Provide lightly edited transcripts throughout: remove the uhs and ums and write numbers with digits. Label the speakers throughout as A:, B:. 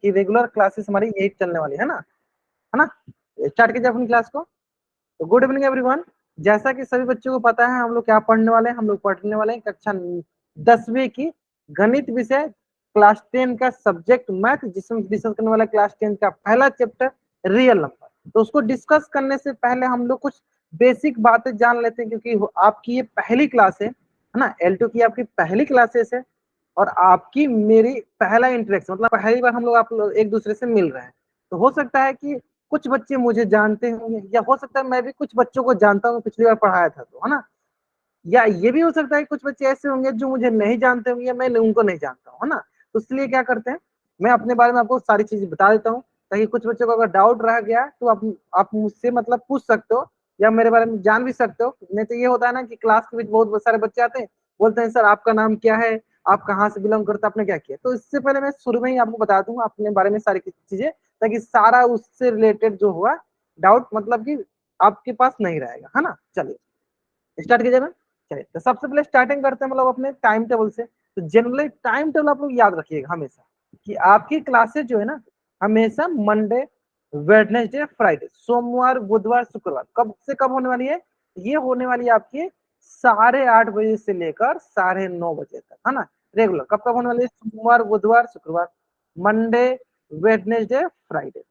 A: कि regular classes हमारी यही चलने वाली है ना। स्टार्ट कीजिए अपनी क्लास को। तो गुड इवनिंग एवरीवन। जैसा कि सभी बच्चों को पता है हम लोग क्या पढ़ने वाले हैं, हम लोग पढ़ने वाले हैं कक्षा 10वीं की गणित विषय क्लास 10 का सब्जेक्ट मैथ, जिसमें डिस्कस करने वाला क्लास 10 का पहला चैप्टर रियल नंबर। तो उसको डिस्कस करने से पहले हम लोग कुछ बेसिक बातें जान लेते हैं, क्योंकि आपकी ये पहली क्लास है ना, L2 की आपकी पहली क्लासेस है और आपकी मेरी पहला इंटरेक्शन, मतलब पहली बार हम लोग आप लोग एक दूसरे से मिल रहे हैं। तो हो सकता है कि कुछ बच्चे मुझे जानते होंगे, या हो सकता है मैं भी कुछ बच्चों को जानता हूँ, पिछली बार पढ़ाया था तो, है ना। या ये भी हो सकता है कुछ बच्चे ऐसे होंगे जो मुझे नहीं जानते होंगे या मैं उनको नहीं जानता हूँ, है ना। तो इसलिए क्या करते हैं, मैं अपने बारे में आपको सारी चीजें बता देता हूँ, ताकि कुछ बच्चों को अगर डाउट रह गया तो आप मुझसे मतलब पूछ सकते हो, या मेरे बारे में जान भी सकते हो। नहीं तो ये होता है ना कि क्लास के बीच बहुत सारे बच्चे आते हैं, बोलते हैं सर आपका नाम क्या है, आप कहाँ से बिलोंग करते हैं, आपने क्या किया। तो इससे पहले मैं शुरू में ही आपको बता दूंगा अपने बारे में सारी चीजें, ताकि सारा उससे रिलेटेड जो हुआ डाउट मतलब कि आपके पास नहीं रहेगा, है ना। चलिए स्टार्ट कीजिए मैं। चलिए तो सबसे पहले स्टार्टिंग करते हैं मतलब अपने टाइम टेबल से। तो जनरली टाइम टेबल आप लोग याद रखिएगा हमेशा, कि आपकी क्लासेज जो है ना हमेशा मंडे, वेडनेसडे, फ्राइडे, सोमवार, बुधवार, शुक्रवार कब से कब होने वाली है। ये होने वाली है आपकी 8:30 बजे से लेकर 9:30 बजे तक, है ना। रेगुलर कब कब होने वाली है, सोमवार, बुधवार, शुक्रवार, मंडे, वेडनेसडे, फ्राइडे।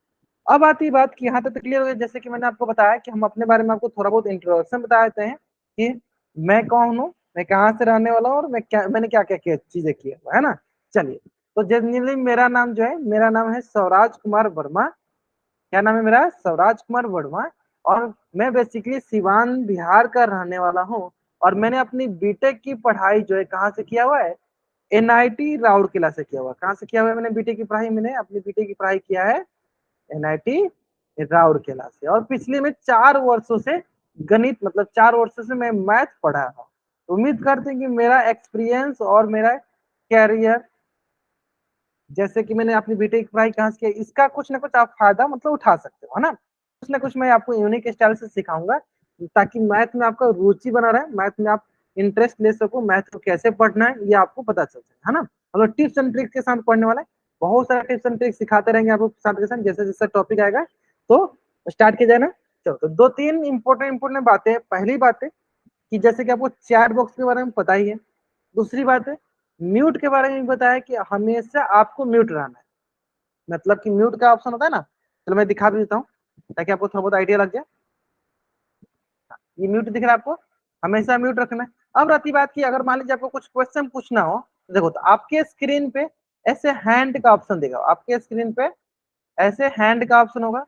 A: अब आती बात कि यहाँ तक क्लियर हो गया। जैसे कि मैंने आपको बताया कि हम अपने बारे में आपको थोड़ा बहुत इंट्रोडक्शन बता देते हैं कि मैं कौन हूँ, मैं कहाँ से रहने वाला हूँ, और मैंने क्या क्या चीजें की है ना। चलिए तो जनरली मेरा नाम जो है, मेरा नाम है स्वराज कुमार वर्मा। क्या नाम है मेरा, स्वराज कुमार वर्मा। और मैं बेसिकली सिवान बिहार का रहने वाला हूँ। और मैंने अपनी बीटेक की पढ़ाई जो है कहाँ से किया हुआ है, NIT राउरकेला से किया हुआ है। कहाँ से किया हुआ है मैंने बीटेक की पढ़ाई, मैंने अपनी बीटेक की पढ़ाई किया है NIT राउरकेला से। और पिछले में 4 वर्षों से गणित, मतलब 4 वर्षों से मैं मैथ पढ़ा हूँ। उम्मीद करते हैं कि मेरा एक्सपीरियंस और मेरा कैरियर, जैसे कि मैंने अपनी बीटेक की पढ़ाई कहाँ से किया, इसका कुछ ना कुछ आप फायदा मतलब उठा सकते हो, है ना। कुछ ना कुछ मैं आपको यूनिक स्टाइल से सिखाऊंगा, ताकि मैथ में आपका रुचि बना रहे, मैथ में आप इंटरेस्ट ले सको, मैथ को कैसे पढ़ना है ये आपको पता चल सके, है ना। हम लोग टिप्स एंड ट्रिक्स के साथ पढ़ने वाला है, बहुत सारे टिप्स एंड ट्रिक्स सिखाते रहेंगे आपको साथ के साथ, जैसे जैसे टॉपिक आएगा। तो स्टार्ट किया जाए ना। चलो तो दो तीन इंपॉर्टेंट बातें। पहली बात है कि जैसे कि आपको चैट बॉक्स के बारे में पता ही है। दूसरी बात है, म्यूट के बारे में भी बताया कि हमेशा आपको म्यूट रहना है, मतलब कि म्यूट का ऑप्शन होता है ना। चलो मैं दिखा भी देता हूँ ताकि आपको थोड़ा बहुत आइडिया लग जाए। ये म्यूट दिख रहा है आपको, हमेशा म्यूट रखना है। अब रहती बात की अगर मान लीजिए आपको कुछ क्वेश्चन पूछना हो, तो देखो तो आपके स्क्रीन पे ऐसे हैंड का ऑप्शन देगा, आपके स्क्रीन पे ऐसे हैंड का ऑप्शन होगा,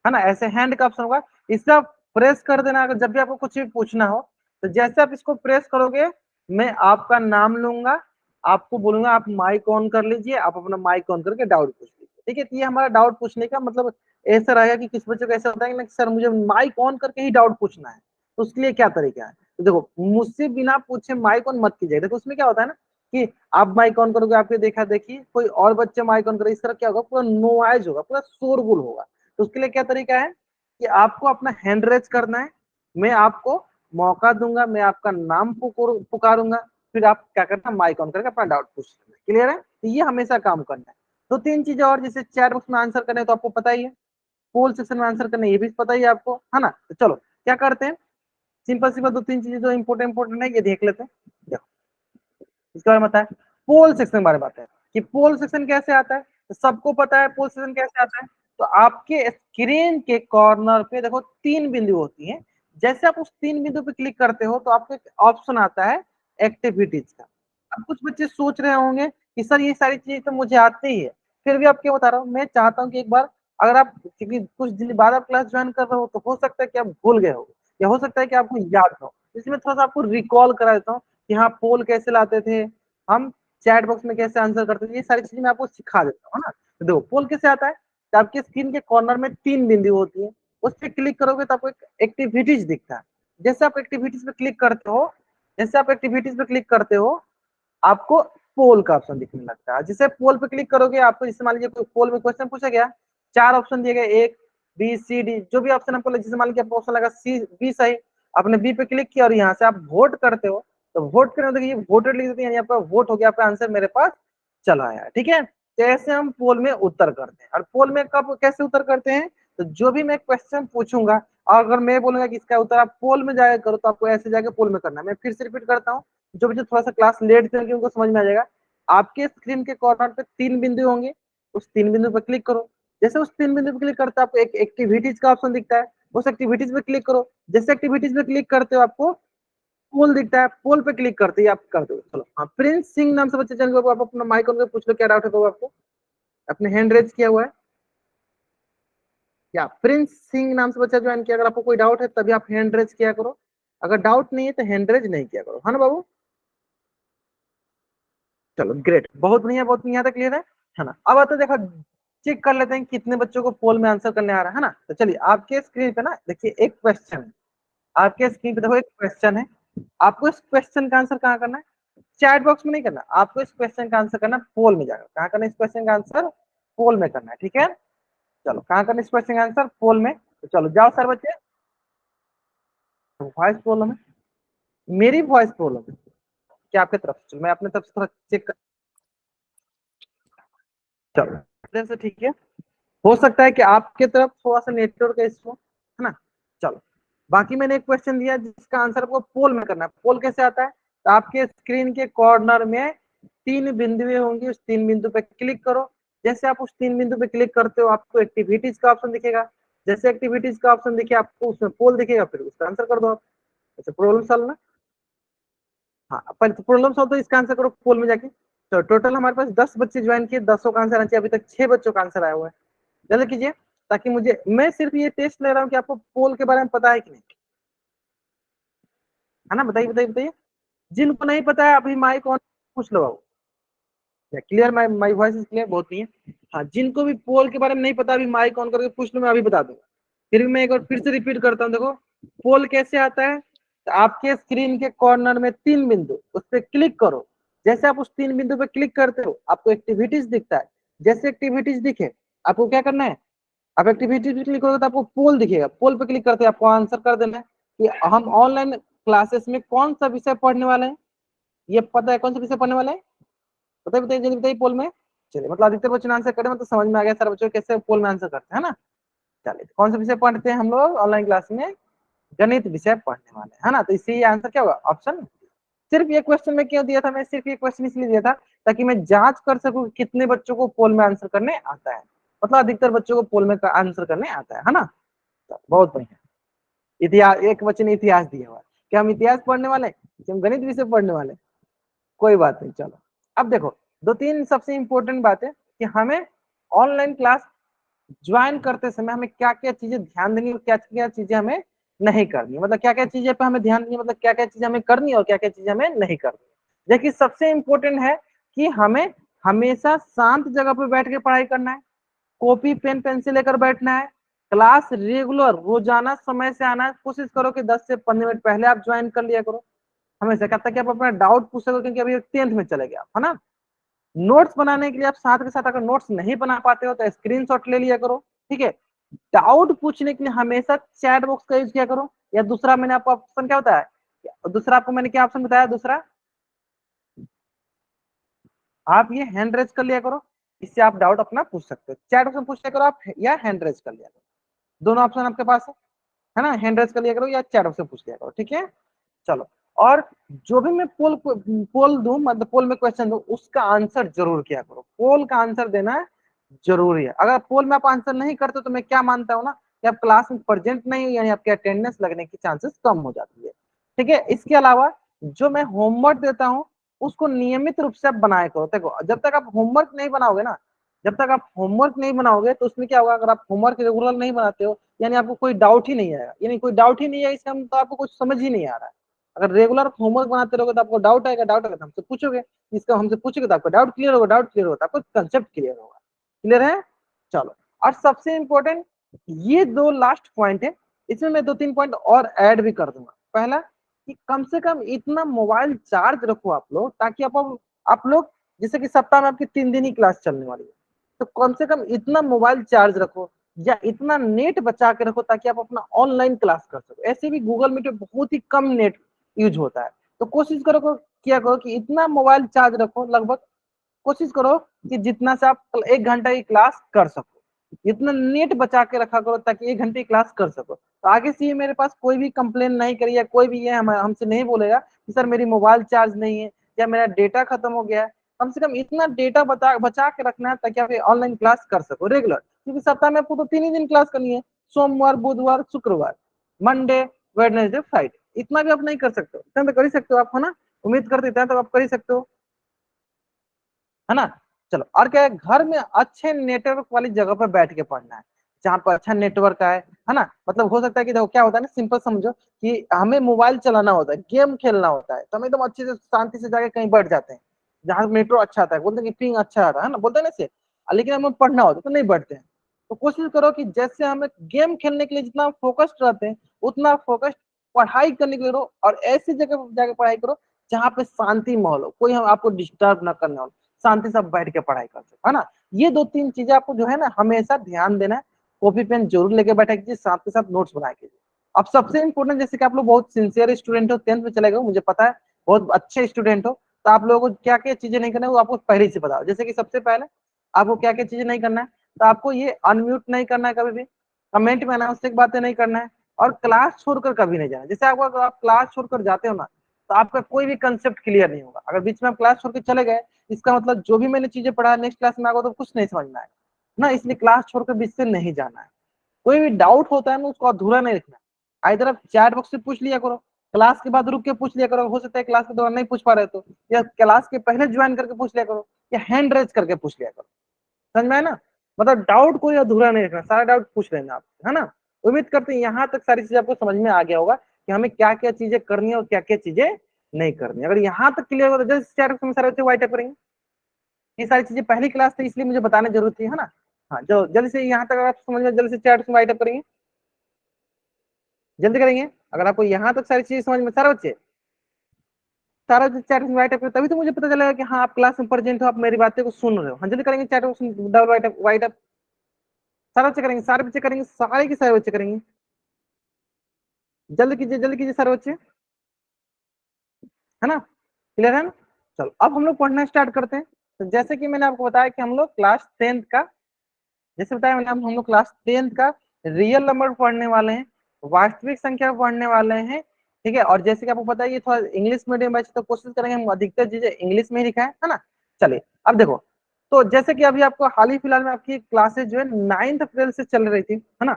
A: है ना। ऐसे हैंड का ऑप्शन होगा, इसका प्रेस कर देना अगर जब भी आपको कुछ भी पूछना हो। तो जैसे आप इसको प्रेस करोगे, मैं आपका नाम लूंगा, आपको बोलूंगा आप माइक ऑन कर लीजिए, आप अपना माइक ऑन करके डाउट पूछ लीजिए। ठीक है, तो ये हमारा डाउट पूछने का मतलब ऐसा रहेगा कि किस बच्चों को ऐसा होता है कि सर मुझे माइक ऑन करके ही डाउट पूछना है, तो उसके लिए क्या तरीका है। तो देखो मुझसे बिना पूछे माइक ऑन मत कीजिए। देखो उसमें क्या होता है ना कि आप माइक ऑन करोगे, आपके देखा देखी कोई और बच्चे माइक ऑन करे, इस तरह क्या होगा, पूरा नॉइज होगा, पूरा शोरगुल होगा। तो उसके लिए क्या तरीका है कि आपको अपना हैंड रेज करना है, मैं आपको मौका दूंगा, मैं आपका नाम पुकारूंगा, फिर आप क्या करना, माइक ऑन करके अपना डाउट पूछ लेना। क्लियर है, तो ये हमेशा काम करना है। दो तीन चीजें और, जैसे चैट बॉक्स में आंसर करने तो आपको पता ही है, पोल सेक्शन में आंसर करने ये भी पता ही है आपको, है ना। तो चलो क्या करते हैं, सिंपल सिंपल दो तीन चीजें जो इंपोर्टेंट है ये देख लेते हैं। देखो इसके बारे में बताया, पोल सेक्शन के बारे में बताया कि पोल सेक्शन कैसे आता है। तो सबको पता है पोल सेक्शन कैसे आता है। तो आपके स्क्रीन के कॉर्नर पे देखो 3 बिंदु होती हैं। जैसे आप उस 3 बिंदु पे क्लिक करते हो तो आपको एक ऑप्शन आता है एक्टिविटीज का। अब कुछ बच्चे सोच रहे होंगे कि सर ये सारी चीजें तो मुझे आती ही है, फिर भी आप क्यों बता रहा हूँ। मैं चाहता हूँ कि एक बार अगर आप, क्योंकि कुछ दिन बाद आप क्लास ज्वाइन कर रहे हो, तो हो सकता है कि आप भूल गए हो, या हो सकता है कि आपको याद हो। इसमें थोड़ा सा आपको रिकॉल करा देता हूँ कि हाँ पोल कैसे लाते थे हम, चैट बॉक्स में कैसे आंसर करते थे, ये सारी चीजें मैं आपको सिखा देता हूँ ना। तो देखो पोल कैसे आता है, तो आपके स्क्रीन के कॉर्नर में 3 बिंदु होती है, उस पर क्लिक करोगे तो आपको एक एक्टिविटीज दिखता है। जैसे आप एक्टिविटीज पे क्लिक करते हो, जैसे आप एक्टिविटीज पे क्लिक करते हो, आपको पोल का ऑप्शन दिखने लगता है। जैसे पोल पे क्लिक करोगे, आपको जैसे मान लीजिए पोल में क्वेश्चन पूछा गया, 4 ऑप्शन दिए गए, एक बी सी डी, जो भी ऑप्शन आपको जैसे मान लीजिए आपको ऑप्शन लगा सी बी सही, आपने बी पे क्लिक किया और यहाँ से आप वोट करते हो। तो वोट करने देखिए वोटर लिख देते हैं, यहाँ पर वोट हो गया आपका आंसर मेरे पास चला है, ठीक है। तो ऐसे हम पोल में उत्तर करते हैं। और पोल में कब कैसे उत्तर करते हैं, तो जो भी मैं क्वेश्चन पूछूंगा, और अगर मैं बोलूंगा कि इसका उत्तर आप पोल में जाकर करो, तो आपको ऐसे जाके पोल में करना है। मैं फिर से रिपीट करता हूँ, जो बच्चे थोड़ा सा क्लास लेट थे उनको समझ में आ जाएगा। आपके स्क्रीन के कॉर्नर पे 3 बिंदु होंगे, उस 3 बिंदु पर क्लिक करो। जैसे उस 3 बिंदु पर क्लिक करते हो आपको एक एक्टिविटीज का ऑप्शन दिखता है, उस एक्टिविटीज पे क्लिक करो। जैसे एक्टिविटीज पे क्लिक करते हो आपको पोल दिखता है, पोल पे क्लिक करते ही आप कर दो। चलो हाँ, प्रिंस सिंह नाम से बच्चे चैनल को आप अपना माइक ऑन करके पूछ लो, क्या डाउट है तो आपको। अपने हैंड रेज किया हुआ है क्या? प्रिंस सिंह नाम से बच्चा ज्वाइन किया। अगर आपको कोई डाउट है तभी आप हैंड रेज किया करो, अगर डाउट नहीं है तो हैंड रेज नहीं किया करो, है ना बाबू। चलो ग्रेट, बहुत बढ़िया, बहुत बढ़िया, यहाँ तक क्लियर है ना। अब आता देखो, चेक कर लेते हैं कितने बच्चों को पोल में आंसर करने आ रहा है ना। तो चलिए आपके स्क्रीन पे ना देखिए एक क्वेश्चन है, आपके स्क्रीन पे देखो एक क्वेश्चन है। आपको इस क्वेश्चन का आंसर कहाँ करना है? चैट बॉक्स में नहीं करना, आपको इस क्वेश्चन का आंसर करना पोल में जाकर। कहाँ करना इस क्वेश्चन का आंसर? पोल में करना है, ठीक है। चलो कहाँ करना इस क्वेश्चन का आंसर? पोल में। तो चलो जाओ सर बच्चे, वॉइस प्रॉब्लम है, मेरी वॉइस प्रॉब्लम है क्या आपके तरफ से? चलो मैं अपने तरफ से थोड़ा चेक कर। चलो इधर से ठीक है, हो सकता है कि आपके तरफ थोड़ा सा नेटवर्क का इशू है ना। चलो बाकी मैंने एक क्वेश्चन दिया जिसका आंसर आपको पोल में करना है। पोल कैसे आता है? तो आपके स्क्रीन के कॉर्नर में 3 बिंदुएं होंगी, उस 3 बिंदु पे क्लिक करो। जैसे आप उस 3 बिंदु पे क्लिक करते हो आपको एक्टिविटीज का ऑप्शन दिखेगा। जैसे एक्टिविटीज का ऑप्शन दिखे आपको उसमें पोल दिखेगा, फिर उसका आंसर कर दो आप। अच्छा प्रॉब्लम सॉल्व ना। हाँ पहले तो प्रॉब्लम सॉल्व, तो इसका आंसर करो पोल में जाके। तो टोटल हमारे पास 10 बच्चे ज्वाइन किए, 10 का आंसर आना चाहिए। अभी तक 6 बच्चों का आंसर आया हुआ है। जल्दी कीजिए, ताकि मुझे, मैं सिर्फ ये टेस्ट ले रहा हूँ कि आपको पोल के बारे में पता है कि नहीं, है ना। बताइए बताइए बताइए, जिनको नहीं पता है अभी माइक ऑन पूछ लो। Clear, my voice is clear? बहुत नहीं है। हाँ जिनको भी पोल के बारे में नहीं पता अभी माइक ऑन करके पूछ लो, मैं अभी बता दूंगा। फिर भी मैं एक बार फिर से रिपीट करता हूँ। देखो पोल कैसे आता है, तो आपके स्क्रीन के कॉर्नर में 3 बिंदु, उस पर क्लिक करो। जैसे आप उस 3 बिंदु पे क्लिक करते हो आपको एक्टिविटीज दिखता है। जैसे एक्टिविटीज दिखे आपको क्या करना है, आप एक्टिविटीज पे क्लिक करोगे तो आपको पोल दिखेगा। पोल पे क्लिक करते हैं आपको आंसर कर देना है कि हम ऑनलाइन क्लासेस में कौन सा विषय पढ़ने वाले हैं। ये पता है कौन सा विषय पढ़ने वाले हैं? बताइए बताइए जल्दी बताइए पोल में। चलिए मतलब अधिकतर बच्चों ने आंसर करे, मतलब समझ में आ गया सारे बच्चों को कैसे पोल में आंसर करते हैं ना। चलिए कौन सा विषय पढ़ते हैं हम लोग ऑनलाइन क्लास में? गणित विषय पढ़ने वाले है ना। तो इससे ये आंसर क्या होगा? ऑप्शन। सिर्फ ये क्वेश्चन में क्यों दिया था, मैं सिर्फ ये क्वेश्चन इसलिए दिया था ताकि मैं जांच कर सकूं कितने बच्चों को पोल में आंसर करने आता है। मतलब अधिकतर बच्चों को पोल में आंसर करने आता है ना। तो बहुत बढ़िया। इतिहास, एक बच्चे ने इतिहास दिया हुआ है, क्या हम इतिहास पढ़ने वाले हैं कि हम गणित विषय पढ़ने वाले हैं? कोई बात नहीं। चलो अब देखो, 2-3 सबसे इंपॉर्टेंट बात है कि हमें ऑनलाइन क्लास ज्वाइन करते समय हमें क्या क्या चीजें ध्यान देनी और क्या क्या चीजें हमें नहीं करनी, मतलब क्या क्या चीजें पे हमें ध्यान देनी, मतलब क्या क्या चीजें हमें करनी और क्या क्या चीजें हमें नहीं करनी। देखिए सबसे इंपॉर्टेंट है कि हमें हमेशा शांत जगह पर बैठ के पढ़ाई करना है, कॉपी पेन पेंसिल लेकर बैठना है, क्लास रेगुलर रोजाना समय से आना है। कोशिश करो कि 10 से 15 मिनट पहले आप ज्वाइन कर लिया करो हमेशा, कब तक आप अपना डाउट पूछ सको, क्योंकि अभी 10th में चले गए आप, है ना। नोट्स बनाने के लिए आप साथ के साथ अगर नोट्स नहीं बना पाते हो तो स्क्रीनशॉट ले लिया करो, ठीक है। डाउट पूछने के लिए हमेशा चैट बॉक्स का यूज किया करो, या दूसरा मैंने आपको ऑप्शन क्या होता है, दूसरा आपको मैंने क्या ऑप्शन बताया, दूसरा आप ये हैंड रेज कर लिया करो। इससे आप डाउट अपना पूछ सकते हो, चैट बॉक्स में पूछ लिया करो आप, या हैंड रेज कर लिया करो। दोनों ऑप्शन आपके पास है ना। हैंड रेज कर लिया करो या चैट बॉक्स में पूछ लिया करो, ठीक है। चलो, और जो भी मैं पोल पोल दूं, मतलब पोल में क्वेश्चन दूं, उसका आंसर जरूर किया करो। पोल का आंसर देना जरूरी है। अगर पोल में आप आंसर नहीं करते तो मैं क्या मानता हूं ना कि आप क्लास में प्रेजेंट नहीं हो, यानी आपकी अटेंडेंस लगने की चांसेस कम हो जाती है, ठीक है। इसके अलावा जो मैं होमवर्क देता हूं उसको नियमित रूप से आप बनाया करो। देखो जब तक आप होमवर्क नहीं बनाओगे ना, जब तक आप होमवर्क नहीं बनाओगे तो उसमें क्या होगा, अगर आप होमवर्क रेगुलर नहीं बनाते हो यानी आपको कोई डाउट ही नहीं आएगा, यानी कोई डाउट ही नहीं है इसका तो आपको कुछ समझ ही नहीं आ रहा है। अगर रेगुलर होमवर्क बनाते रहोगे तो आपको डाउट आएगा, डाउट आएगा तो हमसे पूछोगे, इसका हमसे पूछोगे तो आपका डाउट क्लियर होगा, डाउट क्लियर होगा तो आपको कंसेप्ट क्लियर होगा। क्लियर है? चलो, और सबसे इंपॉर्टेंट ये 2 लास्ट पॉइंट है, इसमें मैं 2-3 पॉइंट और ऐड भी कर दूंगा। पहला कि कम से कम इतना मोबाइल चार्ज रखो आप लोग, ताकि आप लोग, जैसे कि सप्ताह में आपकी 3 दिन ही क्लास चलने वाली है, तो कम से कम इतना मोबाइल चार्ज रखो या इतना नेट बचा के रखो ताकि आप अपना ऑनलाइन क्लास कर सको। ऐसे भी गूगल मीट में बहुत ही कम नेट यूज होता है, तो कोशिश करो किया करो कि इतना मोबाइल चार्ज रखो, लगभग कोशिश करो कि जितना से आप 1 घंटा की क्लास कर सको, इतना नेट बचा के रखा करो ताकि 1 घंटे की क्लास कर सको। तो आगे से ये मेरे पास कोई भी कंप्लेन नहीं करिए, कोई भी ये हमसे नहीं बोलेगा कि सर मेरी मोबाइल चार्ज नहीं है या मेरा डेटा खत्म हो गया है। कम से कम इतना डेटा बचा के रखना है ताकि आप ऑनलाइन क्लास कर सको रेगुलर, क्योंकि सप्ताह में आपको तो 3 ही दिन क्लास करनी है, सोमवार, बुधवार, शुक्रवार, मंडे, वेडनेसडे, फ्राइडे। इतना भी आप नहीं कर सकते हो, इतना तो कर ही सकते हो आप, है ना। उम्मीद करते हैं तो आप कर ही सकते हो, है ना। चलो, और क्या है, घर में अच्छे नेटवर्क वाली जगह पर बैठ के पढ़ना है, जहाँ पर अच्छा नेटवर्क है ना। मतलब हो सकता है कि देखो क्या होता है ना, सिंपल समझो कि हमें मोबाइल चलाना होता है, गेम खेलना होता है, तो हम एकदम अच्छे से शांति से जाके कहीं बैठ जाते हैं जहाँ नेटवर्क अच्छा आता है, बोलते हैं कि पिंग अच्छा आता है ना, बोलते हैं ना इसे। लेकिन हमें पढ़ना होता है तो नहीं बैठते हैं। तो कोशिश करो कि जैसे हमें गेम खेलने के लिए जितना फोकस्ड रहते हैं, उतना फोकस्ड पढ़ाई करने के लिए रहो, और ऐसी जगह जाके पढ़ाई करो जहाँ पे शांति माहौल हो, कोई हम आपको डिस्टर्ब ना करने वाला, शांति से बैठ के पढ़ाई कर सको, है ना। ये 2-3 चीजें आपको जो है ना हमेशा ध्यान देना है। कॉपी पेन जरूर लेके बैठा कीजिए, साथ के साथ नोट्स बनाए कीजिए। अब सबसे इंपॉर्टेंट, जैसे कि आप लोग बहुत सिंसियर स्टूडेंट हो, 10th में चले गए, मुझे पता है बहुत अच्छे स्टूडेंट हो, तो आप लोगों को क्या क्या चीजें नहीं करना है वो आपको पहले से बताओ। जैसे कि सबसे पहले आपको क्या क्या चीजें नहीं करना है, तो आपको ये अनम्यूट नहीं करना है, कभी भी कमेंट में अनावश्यक बातें नहीं करना है, और क्लास छोड़कर कभी नहीं जाना। जैसे आपको, अगर आप क्लास छोड़कर जाते हो ना, तो आपका कोई भी कंसेप्ट क्लियर नहीं होगा। अगर बीच में आप क्लास छोड़कर चले गए, इसका मतलब जो भी मैंने चीजें पढ़ा नेक्स्ट क्लास में आगे तो कुछ नहीं समझना है ना। इसलिए क्लास छोड़कर बीच से नहीं जाना है। कोई भी डाउट होता है ना, उसको अधूरा नहीं रखना। इधर आप चैट बॉक्स से पूछ लिया करो, क्लास के बाद रुक के पूछ लिया करो, हो सकता है क्लास के दौरान नहीं पूछ पा रहे तो, या क्लास के पहले ज्वाइन करके पूछ लिया करो, या हैंड रेज करके पूछ लिया करो। समझ में है ना। मतलब डाउट कोई अधूरा नहीं रखना, सारा डाउट पूछ लेना आप, है ना। उम्मीद करते हैं यहाँ तक सारी चीजें आपको समझ में आ गया होगा कि हमें क्या क्या चीजें करनी है और क्या क्या चीजें नहीं करनी है। अगर यहाँ तक क्लियर हो तो जैसे चैट बॉक्स में सारे बच्चे व्हाइट करेंगे। ये सारी चीजें पहली क्लास थी इसलिए मुझे बताने जरूरत थी, है ना। हाँ, जो जल्दी से यहाँ तक आप समझ में, जल्दी से चैट में राइट अप करेंगे, जल्दी करेंगे। अगर आपको यहाँ तक सारी चीजें समझ में, सारे बच्चे सारा चैट में राइट अप करें, तभी तो मुझे पता चलेगा कि हाँ आप क्लास में प्रेजेंट हो, आप मेरी बातें को सुन रहे हो। हाँ, जल्दी करेंगे, चैट में डबल राइट अप। सारे बच्चे करेंगे, सारे बच्चे करेंगे, सारे के सारे बच्चे करेंगे। जल्दी कीजिए सारे बच्चे, है ना। क्लियर है ना। चलो, अब हम लोग पढ़ना स्टार्ट करते हैं। तो जैसे कि मैंने आपको बताया कि हम लोग क्लास 10th का, जैसे बताया मैंने, हम लोग क्लास 10th का रियल नंबर पढ़ने वाले हैं, वास्तविक संख्या पढ़ने वाले हैं, ठीक है। और जैसे कि आपको पता है ये थोड़ा इंग्लिश मीडियम बैच, तो कोशिश करेंगे हम अधिकतर चीजें इंग्लिश में ही लिखा है ना। चलिए, अब देखो, तो जैसे कि अभी आपको हाल ही फिलहाल में आपकी क्लासेज जो है 9 अप्रैल से चल रही थी, है ना।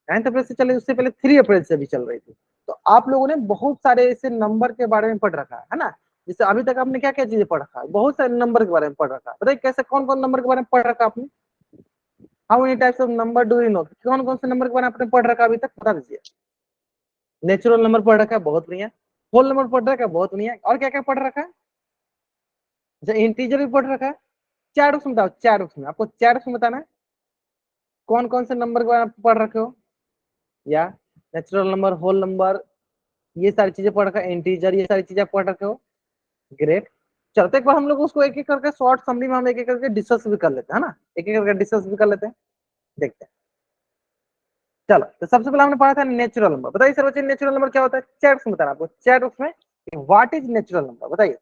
A: 9 अप्रैल से चल रही, उससे पहले 3 अप्रैल से भी चल रही थी। तो आप लोगों ने बहुत सारे ऐसे नंबर के बारे में पढ़ रखा है ना। जैसे अभी तक आपने क्या क्या चीजें पढ़ रखा है, बहुत सारे नंबर के बारे में पढ़ रखा है। बताइए कैसे, कौन कौन नंबर के बारे में पढ़ रखा आपने। How many types of number do you know, कौन कौन से नंबर के बारे में आपने पढ़ रखा अभी तक, बता दीजिए। नेचुरल नंबर पढ़ रखा है, बहुत बढ़िया। होल नंबर पढ़ रखा है, बहुत बढ़िया। और क्या क्या पढ़ रखा है, अच्छा इंटीजर भी पढ़ रखा है। चार ऑप्शन बताओ, चार ऑप्शन, आपको चार ऑप्शन बताना है, कौन कौन से नंबर के बारे में पढ़ रखे हो, या नेचुरल नंबर, होल नंबर, ये सारी चीजें पढ़ रखा है, इंटीजर, ये सारी चीजें पढ़ रखे हो। ग्रेट। चलते एक बार हम लोग उसको एक एक करके शॉर्ट समरी में हम एक एक करके डिस्कस भी कर लेते हैं, है ना। एक एक करके डिस्कस भी कर लेते हैं, देखते हैं। चलो, तो सबसे पहले हमने पढ़ा था नेचुरल नंबर। बताइए सर बच्चे, नेचुरल नंबर क्या होता है, चैट बॉक्स में बताना आपको, चैट बॉक्स में व्हाट इज नेचुरल नंबर, बताइए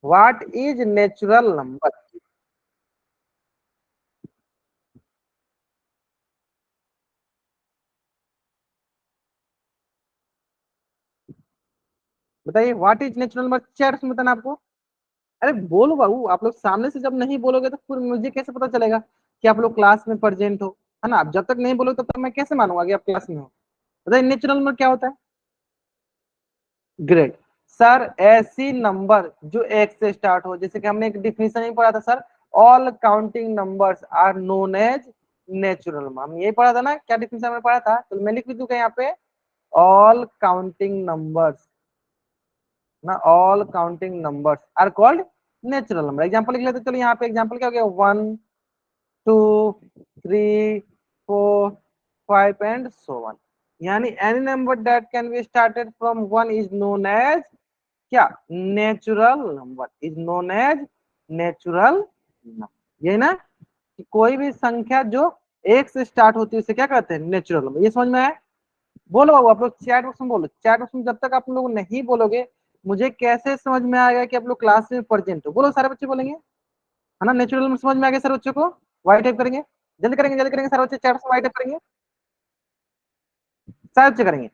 A: व्हाट इज नेचुरल नंबर। बताइए what is natural number, chat box में बताना आपको। अरे बोलो बाबू, आप लोग सामने से जब नहीं बोलोगे तो फिर मुझे कैसे पता चलेगा कि आप लोग क्लास में प्रेजेंट हो, है ना। आप जब तक नहीं बोलोगे तब तक मैं कैसे मानूंगा कि आप क्लास में हो। बताइए नेचुरल नंबर क्या होता है। ग्रेट। सर ऐसी नंबर जो एक से स्टार्ट हो, जैसे कि हमने एक डिफिनेशन ही पढ़ा था sir, all counting numbers are known as natural number. हम यही पढ़ा था ना, क्या डिफिनेशन हमने पढ़ा था, तो मैं लिख भी दूंगा यहाँ पे, ऑल काउंटिंग नंबर्स ना, all counting numbers are called natural number. Example लिख लेते, चलो यहाँ पे एग्जांपल क्या हो गया, 1 2 3 4 5 एंड सो वन। यानी any number that can be started from 1 is known as क्या, natural number, is known as natural number. ये ना, कि कोई भी संख्या जो एक से स्टार्ट होती है उसे क्या कहते हैं, नेचुरल नंबर। ये समझ में आया। बोलो बाबू, आप लोग चैट बॉक्स में बोलो, चैट बॉक्स में जब तक आप लोग नहीं बोलोगे मुझे कैसे समझ में आएगा कि आप लोग क्लास में प्रेजेंट हो। बोलो, सारे बच्चे बोलेंगे। है ना। नेचुरल नंबर समझ में आ गया सर बच्चों को? वाई टाइप करेंगे, जल्दी करेंगे जल्दी करेंगे सर बच्चे, चैट से वाई टाइप करेंगे, सारे बच्चे करेंगे।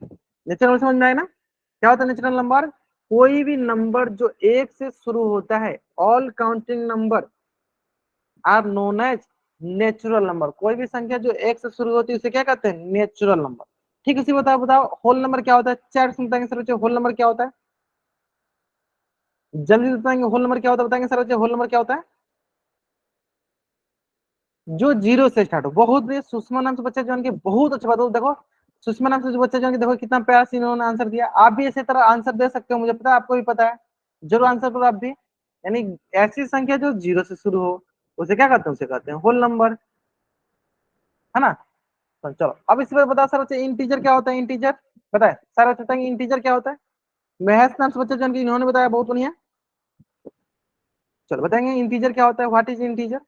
A: नेचुरल नंबर समझ में आए ना? क्या होता है नेचुरल नंबर? कोई भी नंबर जो एक से शुरू होता है, all counting number are known as natural number. कोई भी संख्या जो एक से शुरू होती है उसे क्या कहते हैं? Natural number. ठीक है, इसी बताओ बताओ होल नंबर क्या होता है? चैट से बताएंगे सर बच्चे होल नंबर क्या होता है, जल्दी बताएंगे होल नंबर क्या होता है, बताएंगे सर बच्चे होल नंबर क्या होता है? जो जीरो से स्टार्ट हो। बहुत भी सुषमा नाम से बच्चा जान के बहुत अच्छा बात हो, देखो सुषमा नाम से जो बच्चा जान के देखो कितना प्यार से इन्होंने आंसर दिया। आप भी इसी तरह आंसर दे सकते हो, मुझे पता है आपको भी पता है, जरूर आंसर करो आप भी। यानी ऐसी संख्या जो जीरो से शुरू हो उसे क्या कहते हैं? उसे कहते हैं होल नंबर, है ना। तो चलो अब इस बार बताओ सर बच्चे इंटीजर क्या होता है? इंटीजर बताए सर बच्चे बताएंगे इंटीजर क्या होता है? महेश नाम से बच्चा जान के इन्होंने बताया, बहुत बढ़िया। चलो बताएंगे इंटीजर क्या होता है, what is integer?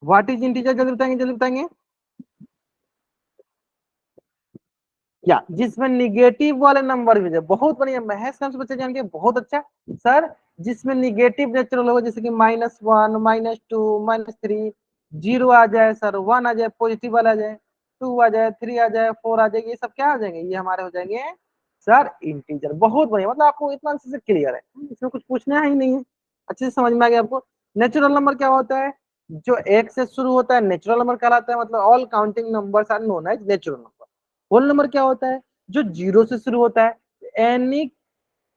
A: What is integer, जल्दी बताएंगे जल्दी बताएंगे। या जिसमें निगेटिव वाले नंबर भी है। बहुत बढ़िया महेश नाम से बच्चे जान के बहुत अच्छा सर। जिसमें निगेटिव नेचुरल होगा, जैसे कि -1 -2 -3, जीरो आ जाए सर, 1 आ जाए, पॉजिटिव वाला आ जाए, 2 आ जाए, 3 आ जाए, 4 आ जाएगी, ये सब क्या आ जाएंगे? ये हमारे हो जाएंगे सर इंटीजर। बहुत बढ़िया, मतलब आपको इतना अच्छे से क्लियर है, इसमें कुछ पूछना ही नहीं है, अच्छे से समझ में आ गया आपको। नेचुरल नंबर क्या होता है? जो एक से शुरू होता है नेचुरल नंबर कहलाता है, मतलब all counting numbers are known as natural number. Whole number क्या होता है? जो जीरो से शुरू होता है। Any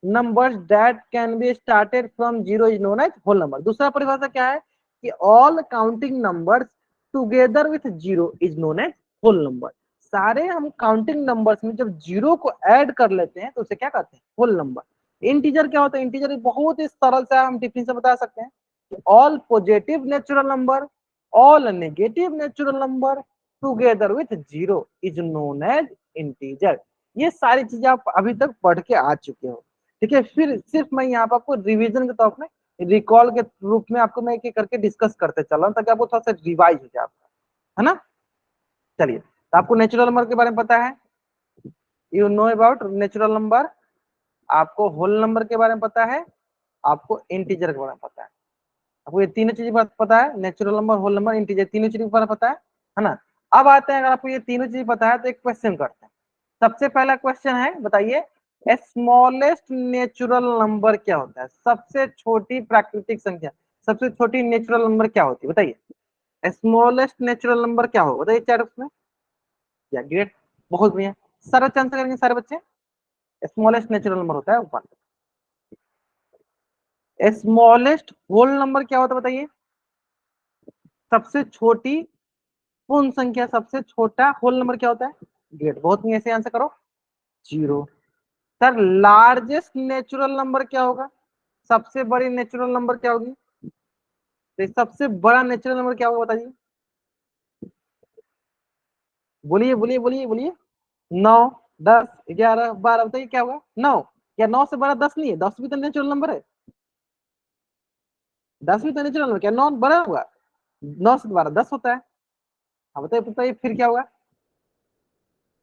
A: numbers that can be started from zero is known as whole number. दूसरा परिभाषा क्या है कि all counting numbers together with zero is known as whole number. सारे हम काउंटिंग नंबर्स में जब जीरो को ऐड कर लेते हैं तो उसे क्या कहते हैं? Whole number. इंटीजर क्या होता है? इंटीजर बहुत ही सरल सा हम डिफिनेशन बता सकते हैं, all positive natural number, all negative natural number together with zero is known as integer. ये सारी चीजें आप अभी तक पढ़ के आ चुके हो। ठीक है, फिर सिर्फ मैं यहाँ पर आपको रिवीजन के तौर में, रिकॉल के रूप में आपको मैं एक एक करके डिस्कस करते चल रहा हूँ, ताकि आपको थोड़ा सा रिवाइज हो जाए आपका, है ना। चलिए, तो आपको नेचुरल नंबर के बारे में पता है, you know about natural number. आपको होल नंबर के बारे में पता है, आपको इंटीजर के बारे में पता है। आपको ये तीनों चीजें पता है, natural number, whole number, integer, तीनों चीजें पता है ना। अब आते हैं, अगर आपको ये तीनों चीजें पता है तो एक क्वेश्चन करते हैं। सबसे पहला क्वेश्चन है, बताइए स्मॉलेस्ट नेचुरल नंबर क्या होता है? सबसे छोटी प्राकृतिक संख्या, सबसे छोटी नेचुरल नंबर क्या होती है बताइए? स्मॉलेस्ट नेचुरल नंबर क्या हो, बताइए चैट बॉक्स में। या ग्रेट, बहुत बढ़िया, सारा आंसर करेंगे सारे बच्चे। स्मॉलेस्ट नेचुरल नंबर होता है 1। स्मॉलेस्ट होल नंबर क्या होता है बताइए? सबसे छोटी पूर्ण संख्या, सबसे छोटा होल नंबर क्या होता है? ग्रेट, बहुत बढ़िया, ऐसे आंसर करो, zero. Sir largest natural number क्या होगा? सबसे बड़ी नेचुरल नंबर क्या होगी? तो सबसे बड़ा नेचुरल नंबर क्या होगा बताइए? बोलिए बोलिए बोलिए बोलिए। 9, 10, 11, 12, बताइए क्या होगा? 9। क्या 9 से बड़ा 10 नहीं है? 10 भी तो नेचुरल नंबर है, 10 भी तो नेचुरल नंबर, क्या 9 बड़ा होगा? 9 से 12 10 होता है। हाँ बताइए बताइए, फिर क्या होगा?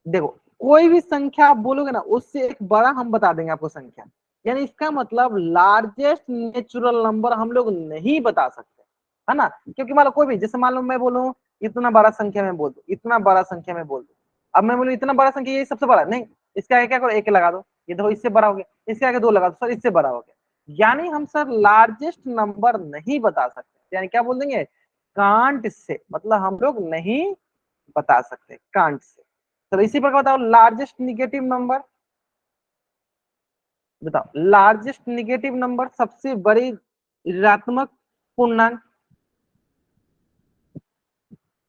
A: देखो, कोई भी संख्या आप बोलोगे ना, उससे एक बड़ा हम बता देंगे आपको संख्या। यानी इसका मतलब लार्जेस्ट नेचुरल नंबर हम लोग नहीं बता सकते, है ना। क्योंकि मान लो कोई भी, जैसे मान लो मैं बोलूं इतना बड़ा संख्या में बोल दू, इतना बड़ा संख्या में बोल दू। अब मैं बोलूं इतना बड़ा संख्या ये सबसे बड़ा नहीं, इसका आगे क्या करो, एक लगा दो, ये देखो इससे बड़ा हो गया, इसके आगे दो लगा दो, सर इससे बड़ा हो गया। यानी हम सर लार्जेस्ट नंबर नहीं बता सकते, यानी क्या बोल देंगे? कांट से, मतलब हम लोग नहीं बता सकते कांट से। तो इसी प्रकार बताओ लार्जेस्ट निगेटिव नंबर, बताओ लार्जेस्ट निगेटिव नंबर, सबसे बड़ी ऋणात्मक पूर्णांक।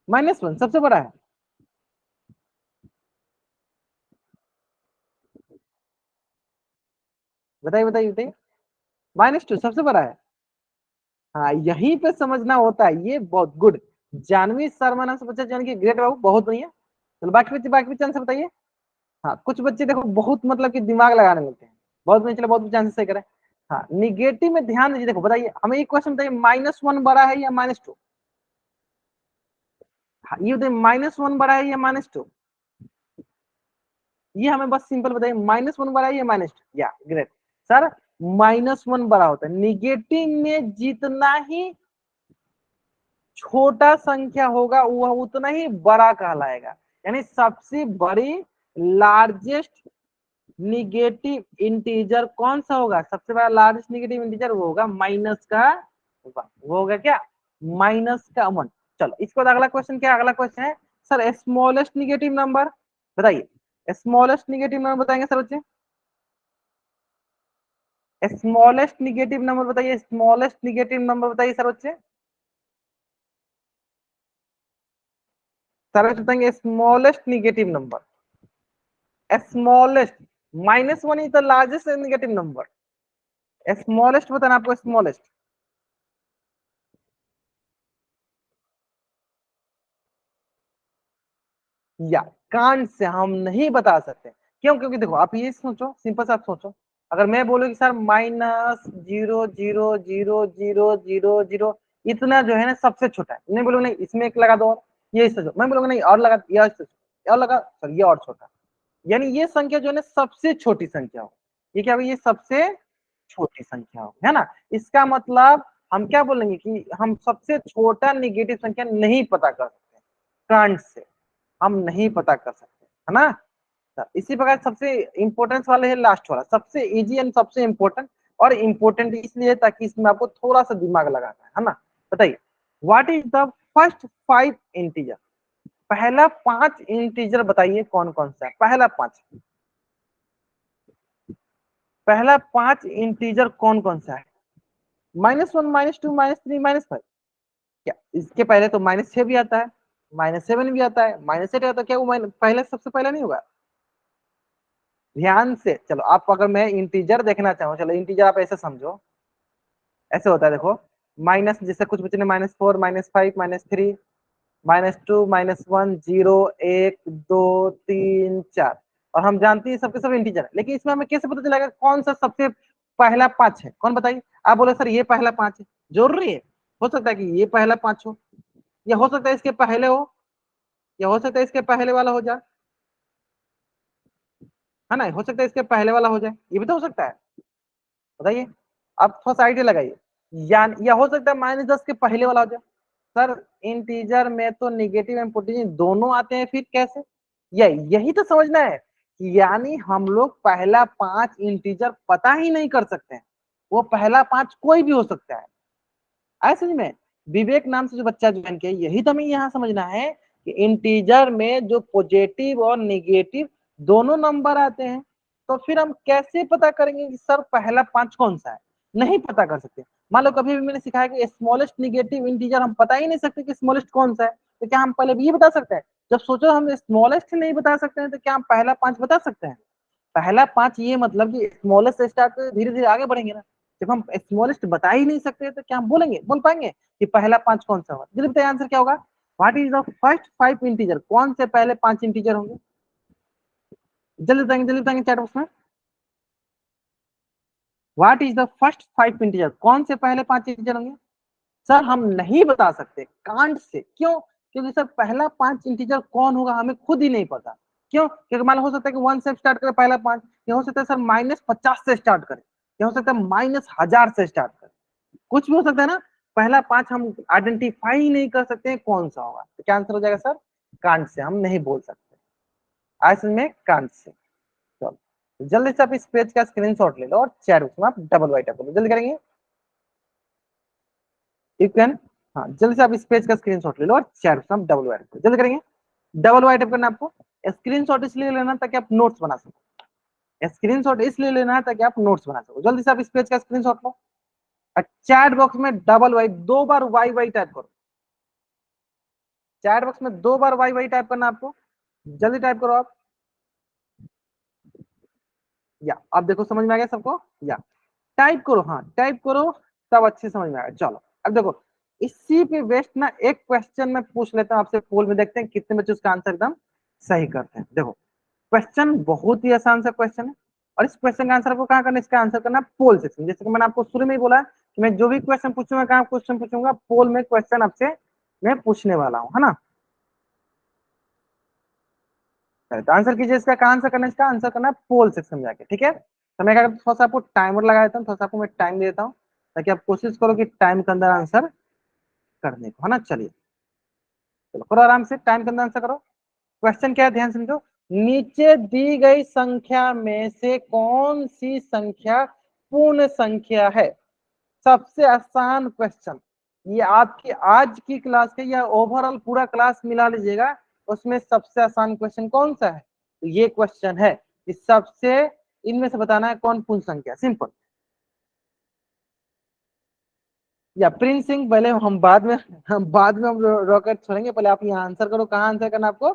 A: -1 सबसे बड़ा है, बताइए बताइए बताइए। -2 सबसे बड़ा है। हाँ, यहीं पे समझना होता है, ये बहुत गुड। जानवी शर्मा नाम से बच्चा जान के ग्रेट बाबू, बहुत बढ़िया। चलो बाकी बच्चे आंसर बताइए। हाँ, कुछ बच्चे देखो बहुत मतलब कि दिमाग लगाने लगते हैं, बहुत बढ़िया, चलो बहुत बच्चे आंसर सही करें। हाँ, निगेटिव में ध्यान दीजिए, देखो बताइए हमें एक क्वेश्चन बताइए, -1 बड़ा है या -2? हाँ, ये बताइए -1 बड़ा है या -2? ये हमें बस सिंपल बताइए, -1 बड़ा है या -2? या ग्रेट सर। -1 बड़ा होता है। निगेटिव में जितना ही छोटा संख्या होगा वह उतना ही बड़ा कहलाएगा। यानी सबसे बड़ी लार्जेस्ट निगेटिव इंटीजर कौन सा होगा? सबसे बड़ा लार्जेस्ट निगेटिव इंटीजर वो होगा -1। वो होगा क्या? -1। चलो इसके बाद अगला क्वेश्चन क्या? अगला क्वेश्चन है सर स्मॉलेस्ट निगेटिव नंबर बताइए। स्मॉलेस्ट निगेटिव नंबर बताएंगे सर बच्चे? स्मॉलेस्ट निगेटिव नंबर बताइए। स्मॉलेस्ट निगेटिव नंबर बताइए सर बच्चे। सर बताएंगे smallest negative number. Smallest -1 is the largest negative number. Smallest बताना आपको। स्मॉलेस्ट या कांट से हम नहीं बता सकते। क्यों? क्योंकि देखो आप ये सोचो, सिंपल सा आप सोचो, अगर मैं बोलूँ कि सर -0.00000 इतना जो है ना सबसे छोटा है, नहीं बोलूँ नहीं इसमें एक लगा दो और ये सोचो, मैं बोलूंगा नहीं और लगा, ये सोचो और लगा सर ये और छोटा, यानी ये संख्या जो है ना सबसे छोटी संख्या हो। ये क्या होगी? ये सबसे छोटी संख्या हो, है ना। इसका मतलब हम क्या बोलेंगे कि हम सबसे छोटा निगेटिव संख्या नहीं पता कर सकते कांट से, हम नहीं पता कर सकते, है ना। इसी प्रकार सबसे इंपॉर्टेंस वाले है लास्ट वाला, सबसे इजी एंड सबसे इंपॉर्टेंट। और इंपॉर्टेंट इसलिए ताकि इसमें आपको थोड़ा सा दिमाग लगाना है ना। बताइए what is the first 5 integer? पहला 5 इंटीजर बताइए कौन कौन सा है? पहला 5, पहला 5 इंटीजर कौन कौन सा है? -1, -2, -3, -5। क्या इसके पहले तो -6 भी आता है, -7 भी आता है, -8 आता है, क्या वो पहले सबसे पहले नहीं होगा? ध्यान से चलो, आप अगर मैं इंटीजर देखना चाहूँ, चलो इंटीजर आप ऐसे समझो, ऐसे होता है देखो, माइनस जैसे कुछ बच्चे ने -4, -5, -3, -2, -1, 0, 1, 2, 3, 4, और हम जानते हैं सबके सब इंटीजर है। लेकिन इसमें हमें कैसे पता चलेगा कौन सा सबसे पहला 5 है? कौन बताइए? आप बोले सर ये पहला 5 है, जरूरी है? हो सकता है कि ये पहला 5 हो, या हो सकता है इसके पहले हो, या हो सकता है इसके पहले वाला हो जाए, है ना। हो सकता है इसके पहले वाला हो जाए, ये भी तो हो सकता है। बताइए, आप थोड़ा सा आइडिया लगाइए। या हो सकता है -10 के पहले वाला हो जाए। सर इंटीजर में तो निगेटिव एंड पॉजिटिव दोनों आते हैं, फिर कैसे? यही तो समझना है कि यानी हम लोग पहला 5 इंटीजर पता ही नहीं कर सकते हैं, वो पहला 5 कोई भी हो सकता है। ऐसे में विवेक नाम से जो बच्चा ज्वाइन किया, यही तो हमें यहाँ समझना है कि इंटीजर में जो पॉजिटिव और निगेटिव दोनों नंबर आते हैं, तो फिर हम कैसे पता करेंगे कि सर पहला 5 कौन सा है? नहीं पता कर सकते। मान लो कभी भी मैंने सिखाया कि स्मॉलेस्ट निगेटिव इंटीजर हम पता ही नहीं सकते कि स्मॉलेस्ट कौन सा है, तो क्या हम पहले भी ये बता सकते हैं? जब सोचो हम स्मॉलेस्ट नहीं बता सकते हैं, तो क्या हम पहला 5 बता सकते हैं? पहला 5 ये मतलब कि स्मॉलेस्ट से स्टार्ट कर धीरे धीरे आगे बढ़ेंगे ना। जब हम स्मॉलेस्ट बता ही नहीं सकते तो क्या हम बोल पाएंगे कि पहला 5 कौन सा होगा? जल्दी बताइए आंसर क्या होगा? What is the first 5 integer? कौन से पहले 5 इंटीजर होंगे? जल्दी बताएंगे चैट बॉक्स में। What is the first 5 integer? कौन से पहले 5 इंटीजर होंगे? सर हम नहीं बता सकते कांट से। क्यों? क्योंकि सर पहला 5 इंटीजर कौन होगा हमें खुद ही नहीं पता। क्यों? क्योंकि मान लो हो सकता है कि 1 से स्टार्ट करे पहला 5, या हो सकता है सर -50 से स्टार्ट करे, या हो सकता है -1000 से स्टार्ट करे, कुछ भी हो सकता है ना। पहला 5 हम आइडेंटिफाई ही नहीं कर सकते हैं कौन सा होगा, तो क्या आंसर हो जाएगा सर? कांट से हम नहीं बोल सकते, ऐसे में कांट से। चलो जल्दी से आप इस पेज का स्क्रीनशॉट ले लो और चैट बॉक्स में आप डबल वाइट कर लो, जल्दी करेंगे। यू कैन, हाँ जल्दी से आप इस पेज का स्क्रीनशॉट ले लो और चैट बॉक्स में डबल वाइट करो, जल्दी करेंगे। डबल वाइट करना आपको। स्क्रीनशॉट इसलिए लेना ताकि आप नोट्स बना सको, स्क्रीनशॉट इसलिए लेना है ताकि आप नोट्स बना सको। जल्दी से आप इस पेज का स्क्रीनशॉट लो और चैट बॉक्स में डबल वाई 2 बार वाई वाई टाइप करो। चैट बॉक्स में 2 बार वाई वाई टाइप करना आपको, जल्दी टाइप करो आप। या अब देखो समझ में आ गया सबको? या टाइप करो, हाँ टाइप करो, तब अच्छे समझ में आएगा। चलो अब देखो इसी पे बेस्ट ना एक क्वेश्चन में पूछ लेता हूँ आपसे, पोल में देखते हैं कितने बच्चे उसका आंसर एकदम सही करते हैं। देखो क्वेश्चन बहुत ही आसान सा क्वेश्चन है, और इस क्वेश्चन का आंसर आपको कहाँ करना है? इसका आंसर करना पोल सेक्शन। जैसे कि मैंने आपको शुरू में ही बोला कि मैं जो भी क्वेश्चन पूछूंगा, कहाँ क्वेश्चन पूछूंगा? पोल में क्वेश्चन आपसे मैं पूछने वाला हूँ, है ना। तो आंसर कीजिए इसका, कहाँ आंसर करना है? इसका आंसर करना पोल सेक्शन में जाके, ठीक है। तो मैं क्या करता हूँ, थोड़ा सा आपको टाइमर लगा देता हूँ, थोड़ा सा आपको मैं टाइम दे देता हूँ, ताकि आप कोशिश करो कि टाइम के अंदर आंसर करने को, है ना। चलिए चलो करो आराम से, टाइम के अंदर आंसर करो। क्वेश्चन क्या है, ध्यान समझो। नीचे दी गई संख्या में से कौन सी संख्या पूर्ण संख्या है? सबसे आसान क्वेश्चन, ये आपकी आज की क्लास के या ओवरऑल पूरा क्लास मिला लीजिएगा, उसमें सबसे आसान क्वेश्चन कौन सा है? तो ये क्वेश्चन है कि सबसे, इनमें से बताना है कौन पूर्ण संख्या, सिंपल। या प्रिंस सिंह, पहले हम रॉकेट छोड़ेंगे, पहले आप यहाँ आंसर करो। कहाँ आंसर करना है आपको?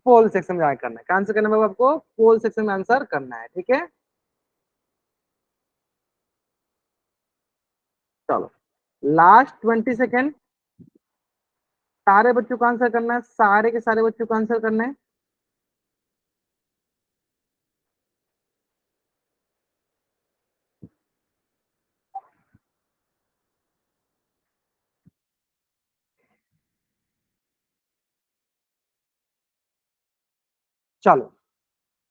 A: पोल सेक्शन में आंसर करना है। कहाँ आंसर करना है आपको? पोल सेक्शन में आंसर करना है, ठीक है। चलो लास्ट 20 सेकेंड, सारे बच्चों को आंसर करना है, सारे के सारे बच्चों को आंसर करना है। चलो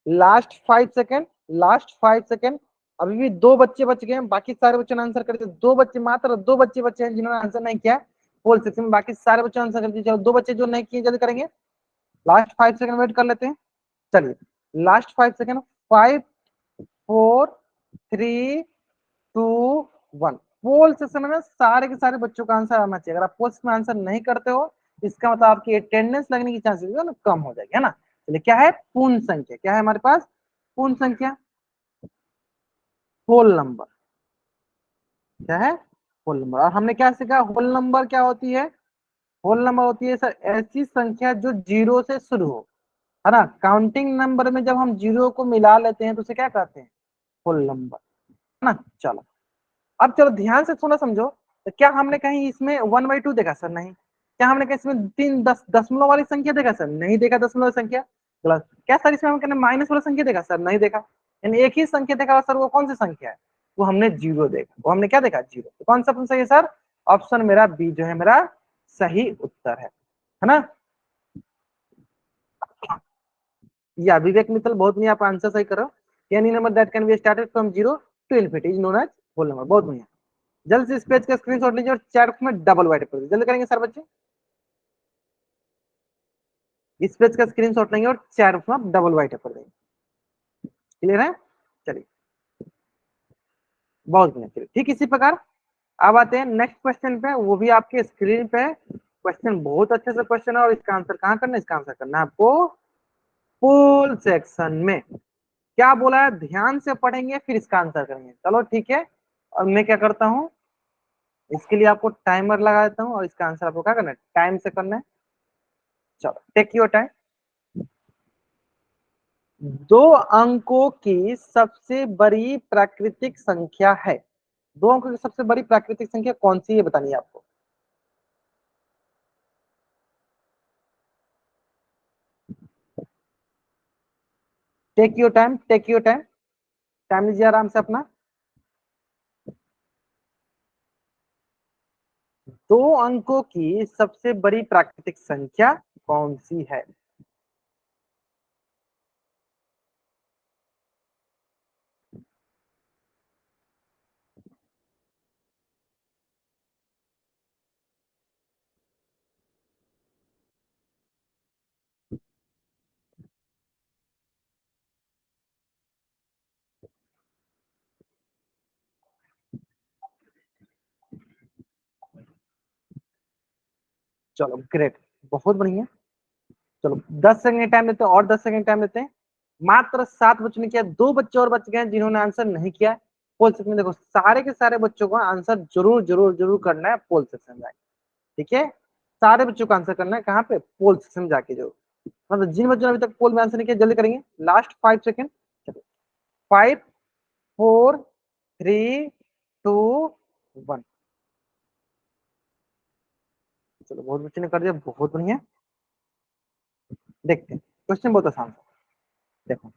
A: लास्ट 5 सेकेंड, लास्ट 5 सेकेंड। अभी भी दो बच्चे बच गए हैं, बाकी सारे बच्चों ने आंसर कर दिया। दो बच्चे, मात्र दो बच्चे बचे हैं जिन्होंने आंसर नहीं किया पोल सेक्शन में, बाकी सारे बच्चों ने आंसर कर दिया। चलो दो बच्चे जो नहीं किए जल्दी करेंगे, लास्ट 5 सेकेंड वेट कर लेते हैं। चलिए लास्ट 5 सेकेंड, 5 4 3 2 1। पोल सेक्शन में सारे के सारे बच्चों का आंसर आना चाहिए। अगर आप पोल में आंसर नहीं करते हो, इसका मतलब आपकी अटेंडेंस लगने की चांसेस ना कम हो जाएगी, है ना। चलिए क्या है? पूर्ण संख्या। क्या है हमारे पास? पूर्ण संख्या, होल नंबर। क्या है? Whole number. और हमने क्या सीखा? होल नंबर क्या होती है? होल नंबर होती है सर ऐसी संख्या जो जीरो से शुरू हो, है ना। काउंटिंग नंबर में जब हम जीरो को मिला लेते हैं तो उसे क्या कहते हैं? होल नंबर, है ना। चलो अब चलो ध्यान से सुना समझो। तो क्या हमने कहीं इसमें 1/2 देखा? सर नहीं। क्या हमने कहीं इसमें तीन दशमलव वाली संख्या देखा? सर नहीं देखा। दशमलव संख्या गलत। क्या सर इसमें हमने माइनस वाला संख्या देखा? सर नहीं देखा। यानी एक ही संख्या देखा सर, वो कौन सी संख्या है? वो हमने जीरो देखा। वो हमने क्या देखा? जीरो। तो कौन सा ऑप्शन सही है सर? ऑप्शन मेरा बी जो है मेरा सही उत्तर है ना। या विवेक मित्तल, बहुत बढ़िया, आप आंसर सही करो। Any number that can be started from zero to infinity is known as whole number. बहुत बढ़िया। जल्द से इस पेज का स्क्रीनशॉट लीजिए और चैट में डबल वाइट कर दीजिए। जल्दी करेंगे सर बच्चे, इस पेज का स्क्रीनशॉट लेंगे और चैट में डबल वाइट कर देंगे। क्लियर है? चलिए बहुत बढ़िया। चलिए ठीक इसी प्रकार अब आते हैं नेक्स्ट क्वेश्चन पे, वो भी आपके स्क्रीन पे। क्वेश्चन बहुत अच्छे से क्वेश्चन है, और इसका आंसर कहाँ करना है? इसका आंसर करना है आपको फुल सेक्शन में। क्या बोला है? ध्यान से पढ़ेंगे फिर इसका आंसर करेंगे। चलो ठीक है। और मैं क्या करता हूँ, इसके लिए आपको टाइमर लगा देता हूँ, और इसका आंसर आपको क्या करना है? टाइम से करना है। चलो टेक योर टाइम। दो अंकों की सबसे बड़ी प्राकृतिक संख्या है। दो अंकों की सबसे बड़ी प्राकृतिक संख्या कौन सी है बतानी है आपको। Take your time, take your time, time लीजिए आराम से अपना। दो अंकों की सबसे बड़ी प्राकृतिक संख्या कौन सी है? चलो ग्रेट, बहुत बढ़िया। चलो 10 सेकंड टाइम देते हैं, और 10 सेकंड टाइम देते हैं। मात्र 7 बच्चों ने किया, दो बच्चे और बच गए हैं जिन्होंने आंसर नहीं किया है। पोल सेक्शन में देखो, सारे के सारे बच्चों को आंसर जरूर जरूर जरूर करना है पोल सेक्शन में जाके, ठीक है। सारे बच्चों को आंसर करना है कहाँ पे? पोल सेक्शन में जाके। जो मतलब जिन बच्चों ने अभी तक पोल में आंसर नहीं किया जल्दी करेंगे। Last 5 second. 5 4 3 2 1। चलो बहुत बच्चे ने कर दिया, बहुत बढ़िया। देखते हैं क्वेश्चन, बहुत आसान है। देखो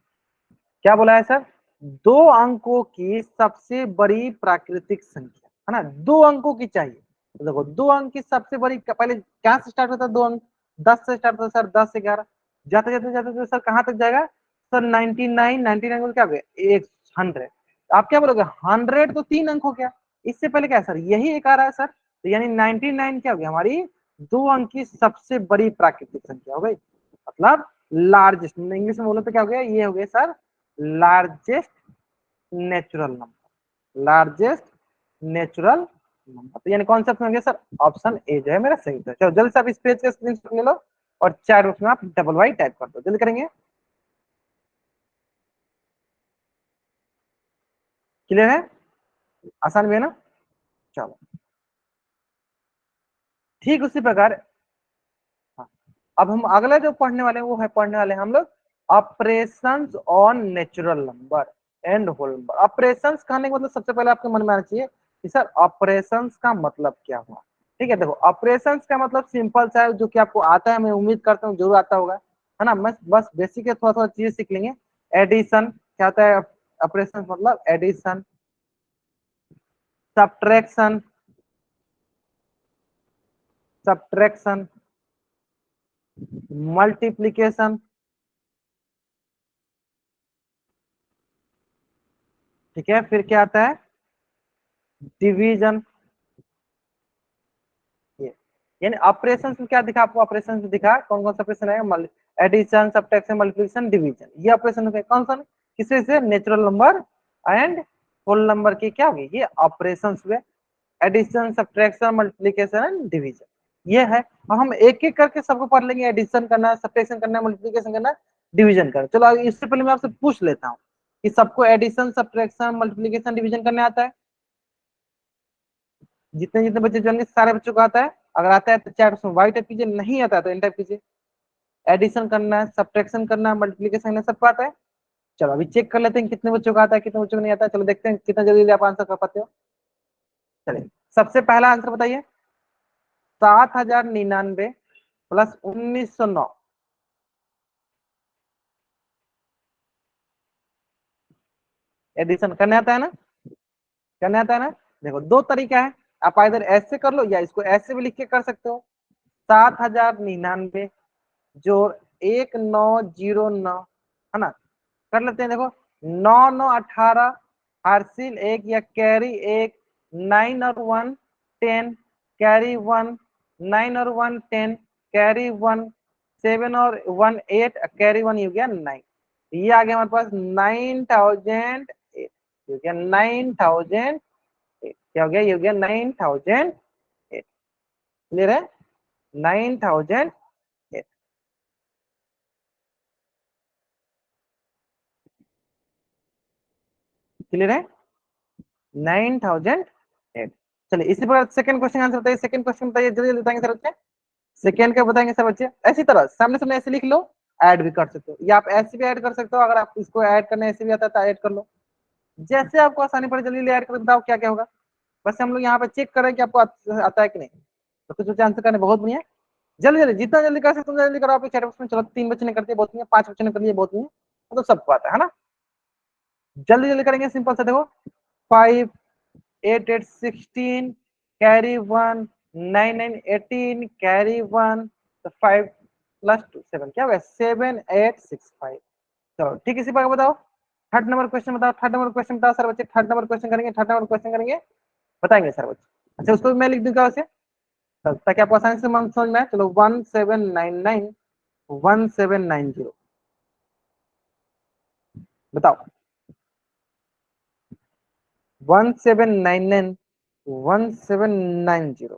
A: क्या बोला है सर? दो अंकों की सबसे बड़ी प्राकृतिक संख्या, है ना। दो अंकों की चाहिए। तो देखो दो अंक की सबसे बड़ी, पहले क्या से स्टार्ट होता है? दो अंक 10 से स्टार्ट होता है सर, 10 से 11, जाते जाते जाते जाते सर कहाँ तक जाएगा? सर 99, 99 क्या हो गया? 100। आप क्या बोलोगे 100 तो 3 अंक हो गया, इससे पहले क्या है सर, यही एक आ रहा है सर, तो यानी 99 क्या हो गया, हमारी 2 अंक की सबसे बड़ी प्राकृतिक संख्या हो गई, मतलब लार्जेस्ट, इंग्लिश में बोलो तो क्या हो गया, ये हो गया sir largest natural number, largest natural number. तो यानी कौन सा ऑप्शन हो गया सर, ऑप्शन ए जो है मेरा सही था। चलो जल्दी से आप इस पेज का स्क्रीनशॉट ले लो और चैट बॉक्स में आप डबल वाई टाइप कर दो, जल्दी करेंगे। क्लियर है, आसान भी है ना। चलो ठीक उसी प्रकार, हाँ, अब हम अगला जो पढ़ने वाले हैं वो है पढ़ने वाले हैं हम लोग operations on natural number and whole number. Operations कहने का मतलब सबसे पहले आपके मन में आना चाहिए कि सर ऑपरेशंस का मतलब क्या हुआ। ठीक है, देखो ऑपरेशंस का मतलब सिंपल सा है, जो कि आपको आता है, मैं उम्मीद करता हूँ जरूर आता होगा, है ना। बस बेसिक है, थोड़ा थोड़ा चीज सीख लेंगे। एडिशन क्या होता है, ऑपरेशंस मतलब एडिशन, सब्ट्रैक्शन, सब्ट्रैक्शन, मल्टीप्लीकेशन, ठीक है, फिर क्या आता है, डिवीजन। ये यानी ऑपरेशन में क्या दिखा आपको, ऑपरेशन में दिखा कौन कौन सा ऑपरेशन है, एडिशन, सब्ट्रैक्शन, मल्टीप्लिकेशन, डिवीजन, ये ऑपरेशन हो गए कौन सा, किससे से, natural number and whole number के क्या हुए, ये ऑपरेशन हुए, addition, subtraction, multiplication and division, ये है। और हम एक एक करके सबको पढ़ लेंगे, एडिशन करना, सब्ट्रैक्शन करना, मल्टीप्लिकेशन करना, डिवीजन करना। चलो इससे पहले मैं आपसे पूछ लेता हूँ कि सबको एडिशन, सब्ट्रैक्शन, मल्टीप्लिकेशन, डिवीजन करने आता है, जितने जितने बच्चे जाएंगे सारे बच्चों को आता है, अगर आता है तो चैट उसमें वाई टाइप कीजिए, नहीं आता है तो एन टाइप कीजिए। एडिशन करना है, सब्ट्रैक्शन करना है, मल्टीप्लिकेशन करना है, सबको आता है। चलो अभी चेक कर लेते हैं कितने बच्चों को आता है, कितने बच्चों को नहीं आता है, चलो देखते हैं कितना जल्दी आप आंसर कर पाते हो। चलिए सबसे पहला आंसर बताइए, 7,099 प्लस 1,909, एडिशन करने आता है ना, करने आता है ना। देखो दो तरीका है, आप इधर ऐसे कर लो या इसको ऐसे भी लिख के कर सकते हो, 7,099 जोड़ 1,909, है ना, कर लेते हैं। देखो 9 9 18, हार्सिल एक या कैरी एक, 9 और 1 10, कैरी 1, 9 और 1 10, कैरी 1, 7 और 1 8, कैरी 1, ये हो गया 9, ये आ गया हमारे पास 9,008, हो गया 9,008, क्या हो गया, ये हो गया 9,008, क्लियर है, 9,008, क्लियर है, 9,008। चलिए इसी प्रकार सेकंड क्वेश्चन आंसर बताइए, सेकंड क्वेश्चन बताइए, जल्दी जल्दी बताएंगे सर बच्चे, सेकंड का बताएंगे सब बच्चे, ऐसी तरह सामने सामने ऐसे लिख लो, ऐड भी कर सकते हो, या आप ऐसे भी ऐड कर सकते हो, अगर आप इसको ऐड करने ऐसे भी आता है तो ऐड कर लो, जैसे आपको आसानी पड़े जल्दी ऐड कर बताओ क्या क्या होगा। बस हम लोग यहाँ पे चेक करें कि आपको आता है कि नहीं, तो कुछ बच्चे आंसर करने बहुत बढ़िया, जल्दी जल्दी जितना जल्दी कर सकते हो जल्दी करो, आप चैट बॉक्स में, चलो 3 बच्चे ने करते बहुत नहीं है, 5 बच्चे ने कर लिए बहुत नहीं है, मतलब सबको आता है ना, जल्दी जल्दी करेंगे, सिंपल सा देखो, 5 8 8 16, कैरी 1, 9 9 18, कैरी 1, तो 5 + 2 7, क्या होगा 7 8 6 5। चलो ठीक है, इसी बात बताओ, थर्ड नंबर क्वेश्चन बताओ, थर्ड नंबर क्वेश्चन बताओ सर बच्चे, थर्ड नंबर क्वेश्चन करेंगे, थर्ड नंबर क्वेश्चन करेंगे, बताएंगे सर बच्चे। अच्छा उसको भी मैं लिख दूंगा वैसे, ताकि आपको आसानी से समझ में आए। चलो 1799 1790, बताओ 1799 1790,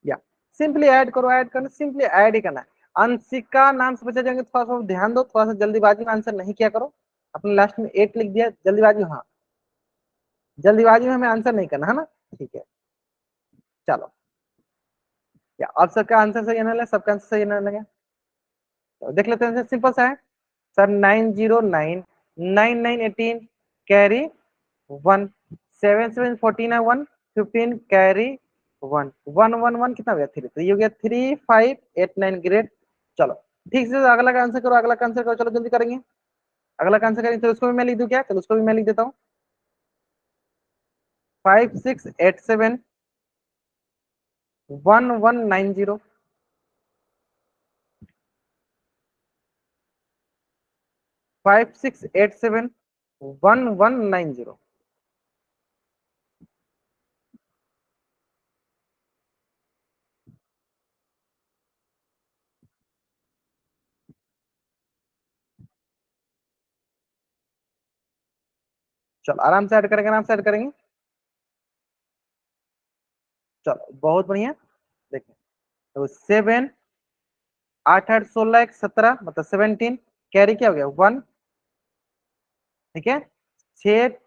A: या सिंपली ऐड करो, ऐड करना सिंपली ऐड ही करना है। अंशिका नाम से बचा जाएंगे, थोड़ा सा ध्यान दो, थोड़ा सा जल्दीबाजी में आंसर नहीं किया करो, अपने लास्ट में 8 लिख दिया जल्दीबाजी, हाँ जल्दीबाजी में हमें आंसर नहीं करना है ना, ठीक है। चलो या अब सबका आंसर सही आने लगा, सबका आंसर सही आने लगा, तो देख लेते हैं, सिंपल सा है सर, 909 9 9 18, कैरी 1, 7 7 14 1 15, कैरी 1 1 1 1, कितना हो गया 3, तो ये हो गया 3589, ग्रेड। चलो ठीक से अगला का आंसर करो, अगला का आंसर करो, चलो जल्दी करेंगे, अगला का आंसर करेंगे, तो उसको भी मैं लिख दूं क्या, चलो उसको भी मैं लिख देता हूँ, 5687 1190, 5687 1190। चलो आराम से ऐड करेंगे, आराम से ऐड करेंगे। चलो बहुत बढ़िया। देखिए तो 7 8 8 16 1 17 मतलब 17, कैरी क्या हो गया 1, ठीक है। 6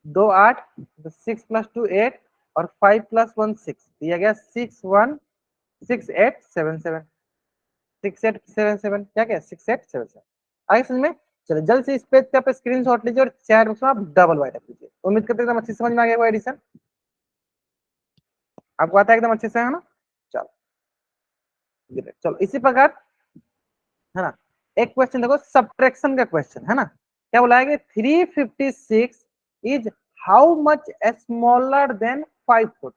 A: 2 8, 6 + 2 8 और 5 + 1 6 दिया गया 6 1 6 8 7 7, 6 8 7 7 क्या क्या 6 8 7 7। आगे समझ में। चलो जल्द से इस पेज पे आप स्क्रीन शॉट लीजिए और चैट बॉक्स में आप डबल वाइट कीजिए। उम्मीद करते हैं एकदम अच्छी समझ में आ गया वो एडिशन, आपको आता है एकदम अच्छे से, है ना। चलो चलो इसी प्रकार, है ना, एक क्वेश्चन देखो सब्ट्रैक्शन का क्वेश्चन, है ना। क्या बोला है कि 356 is how much smaller than 540।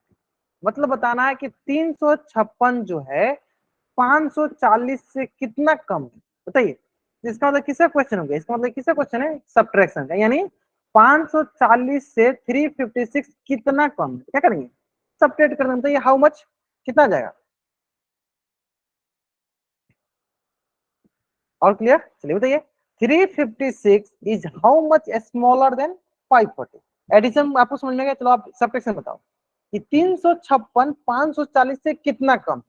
A: मतलब बताना है कि 356 जो है 540 से कितना कम है, बताइए। इसका मतलब किसका क्वेश्चन हो गया, इसका मतलब किसका क्वेश्चन है, सब्ट्रैक्शन का, यानी 540 से 356 कितना कम है, क्या करेंगे, सब्ट्रैक्ट करना, बताइए हाउ मच, कितना आ जाएगा। और क्लियर, चलिए बताइए 356 is how much smaller than 540। Addition आपको समझ में गया, चलो आप सब्ट्रैक्शन बताओ कि 356 540 से कितना कम।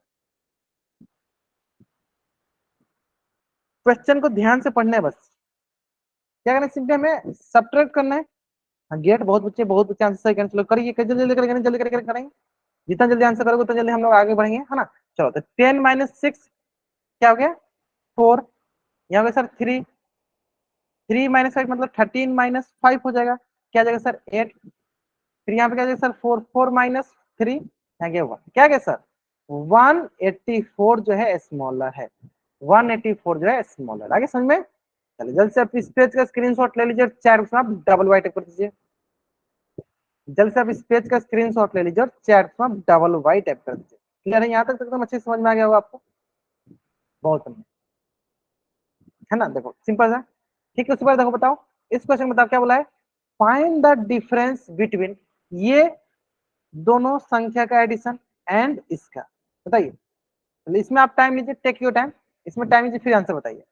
A: क्वेश्चन को ध्यान से पढ़ना है, बस क्या करना है, सिंपली हमें सब्ट्रैक्ट करना है। हाँ, गेट बहुत बच्चे आंसर सही करें, चलो करिए, जल्दी जल्दी करेंगे, जल्दी करके करेंगे। जितना जल्दी आंसर करोगे उतना जल्दी हम लोग आगे बढ़ेंगे, है ना। चलो तो 10 - 6 क्या हो गया 4, यहाँ पे सर 3, 3 - 5 मतलब 13 - 5 हो जाएगा, क्या जाएगा सर 8। फिर यहाँ पे क्या जाएगा सर 4, 4 - 3 यहाँ गया 1, क्या गया सर 184 जो है स्मॉलर है, 184 जो है स्मॉलर। आगे समझ में। चलिए जल्द से आप इस पेज का स्क्रीनशॉट ले लीजिए और चैट बॉक्स में आप डबल वाइट कर दीजिए। जल्द से आप इस पेज का स्क्रीनशॉट ले लीजिए और चैट बॉक्स में आप डबल वाइट टाइप कर दीजिए। क्लियर है, यहाँ तक एकदम अच्छे समझ में आ गया होगा आपको, बहुत बढ़िया, है ना। देखो सिंपल है, ठीक है। उसके बाद देखो बताओ, इस क्वेश्चन में बताओ क्या बोला है, फाइंड द डिफरेंस बिटवीन ये दोनों संख्या का एडिशन एंड इसका, बताइए। इसमें आप टाइम लीजिए, टेक योर टाइम, इसमें टाइम लीजिए फिर आंसर बताइए।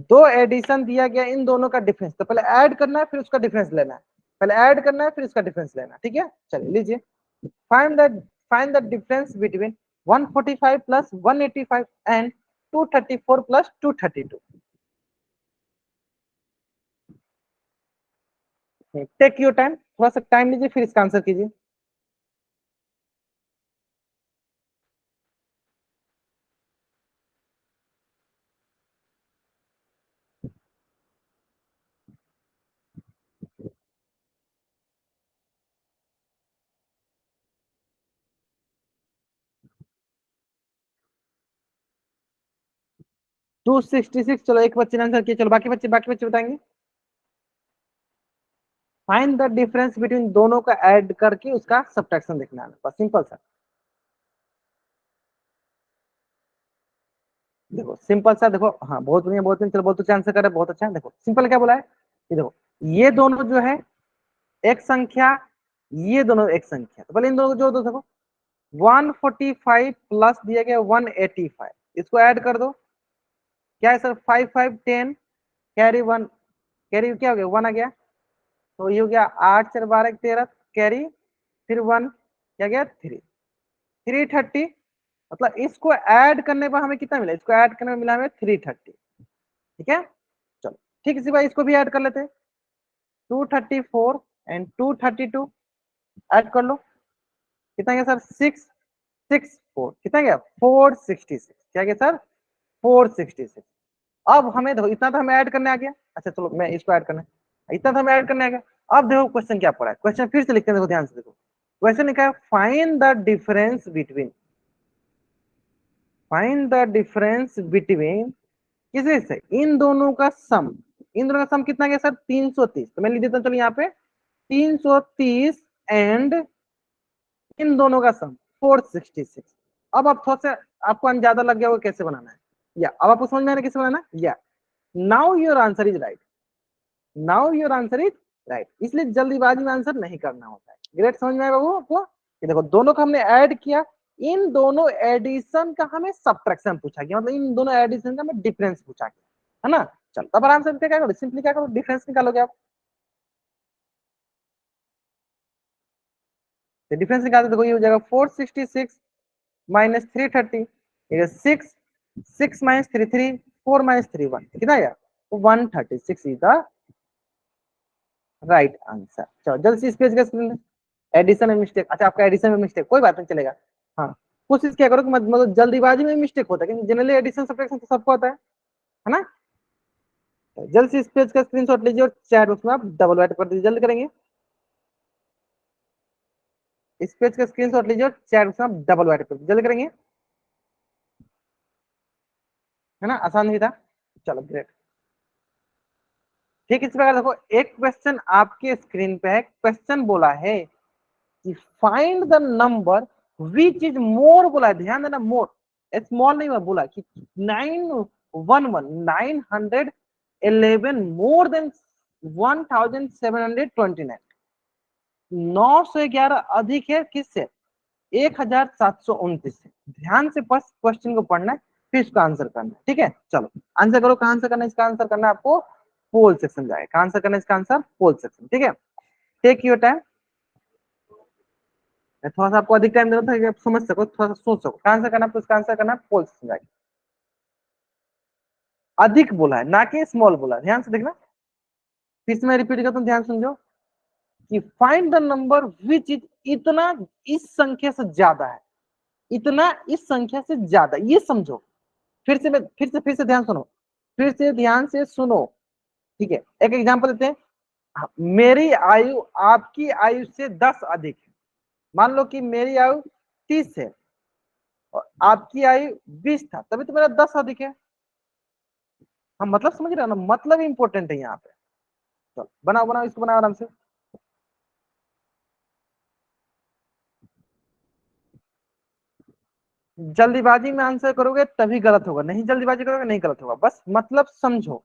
A: दो एडिशन दिया गया, इन दोनों का डिफरेंस, तो पहले ऐड करना है फिर उसका डिफरेंस लेना है, पहले ऐड करना है फिर उसका डिफरेंस लेना है, ठीक है। चलिए लीजिए, find the find the difference between 145 + 185 and 234 + 232। Take your time, थोड़ा सा टाइम लीजिए फिर इसका आंसर कीजिए। 266, चलो एक बच्चे ने आंसर किया, चलो बाकी बच्चे बताएंगे। फाइंड द डिफरेंस बिटवीन दोनों का ऐड करके उसका सब्ट्रैक्शन देखना है, बस सिंपल सा। देखो सिंपल सा, देखो हाँ बहुत बढ़िया, बहुत बढ़िया, चलो बहुत अच्छा आंसर करे, बहुत अच्छा। देखो सिंपल क्या बोला है, ये देखो ये दोनों जो है एक संख्या, ये दोनों एक संख्या, तो पहले इन दोनों को जोड़ दो। देखो 145 प्लस दिया गया 185, इसको ऐड कर दो, क्या है सर 5 5 10, कैरी 1, कैरी क्या हो गया 1 आ गया, तो ये हो गया 8 4 12 13, कैरी फिर 1 क्या गया 3, 330। मतलब इसको ऐड करने पर हमें कितना मिला, इसको ऐड करने में मिला हमें 330, ठीक है। चलो ठीक, इसी बार इसको भी ऐड कर लेते हैं, 234 एंड 232 ऐड कर लो, कितना गया सर 664, कितना गया 466, क्या गया सर 466। अब हमें देखो इतना तो हमें ऐड करने आ गया, अच्छा चलो मैं इसको ऐड करना है, इतना तो हमें ऐड करने आ गया। अब देखो क्वेश्चन क्या पड़ा है, क्वेश्चन फिर से लिखते हैं, देखो ध्यान से देखो, क्वेश्चन लिखा है फाइंड द डिफरेंस बिटवीन किसी से इन दोनों का सम, इन दोनों का सम कितना गया सर 330, तो मैं लिख देता हूँ, चलो यहाँ पे 330 एंड इन दोनों का सम 466। अब आप थोड़ा सा आपको अंदाजा लग गया होगा कैसे बनाना है, या अब आपको समझ में आ रहा है कैसे बनाना है, या now your answer is right. Now your answer is right. इसलिए जल्दीबाजी में आंसर नहीं करना होता है। ग्रेट, समझ में आएगा वो आपको? ये देखो दोनों को हमने ऐड किया, इन दोनों एडिशन का हमें सब्ट्रैक्शन पूछा गया, मतलब इन दोनों एडिशन का हमें डिफरेंस पूछा गया, है ना। चलो तब आराम से क्या करो, सिंपली क्या करो, डिफरेंस निकालोगे आप। तो डिफरेंस निकालते देखो ये हो जाएगा 466 माइनस 330, 6 6 माइनस 3 3, 4 माइनस 3 1, कितना आया? 136 इज द राइट आंसर। चलो जल्द से इस पेज का स्क्रीन, एडिशन में मिस्टेक, अच्छा आपका एडिशन में मिस्टेक, कोई बात नहीं चलेगा। हाँ कोशिश क्या करो कि मतलब जल्दीबाजी में मिस्टेक होता है, क्योंकि जनरली एडिशन सब्ट्रैक्शन तो सबको आता है ना। जल्द से इस पेज का स्क्रीनशॉट लीजिए और चैट बॉक्स में आप डबल राइट कर दीजिए, जल्द करेंगे। इस पेज का स्क्रीनशॉट लीजिए और चैट बॉक्स में आप डबल राइट कर दीजिए, जल्द करेंगे, है ना, आसान नहीं था। चलो ग्रेट। ठीक इस प्रकार देखो एक क्वेश्चन आपके स्क्रीन पे है, क्वेश्चन बोला है कि find the number which is more, बोला है ध्यान देना, मोर, स्मॉल नहीं बोला कि 911 मोर देन 1729, 911 अधिक है किससे? 1729 से। ध्यान से बस क्वेश्चन को पढ़ना है, फिर इसका आंसर करना है, ठीक है। चलो आंसर करो, कहां आंसर करना है इसका? आंसर करना है आपको पोल सेक्शन जाएगा, कहां आंसर करना है इसका? आंसर पोल सेक्शन, ठीक है। टेक योर टाइम, थोड़ा सा आपको अधिक टाइम देना था कि आप समझ सको, थोड़ा सा सोच सको, कहां आंसर करना है, तो इसका आंसर करना है पोल सेक्शन जाएगा। अधिक बोला है ना कि स्मॉल बोला है, ध्यान से देखना, फिर से मैं रिपीट करता हूं, ध्यान समझो कि find the number which is, इतना इस संख्या से ज्यादा है, इतना इस संख्या से ज्यादा, ये समझो। फिर से ध्यान सुनो, फिर से ध्यान से सुनो, ठीक है। एक एग्जांपल देते हैं, मेरी आयु आपकी आयु से 10 अधिक है। मान लो कि मेरी आयु 30 है और आपकी आयु 20 था, तभी तो मेरा 10 अधिक है। हम मतलब समझ रहे हो ना, मतलब इंपॉर्टेंट है यहाँ पे। चलो बनाओ बनाओ इसको, बनाओ आराम से। जल्दीबाजी में आंसर करोगे तभी गलत होगा, नहीं जल्दीबाजी करोगे नहीं गलत होगा, बस मतलब समझो।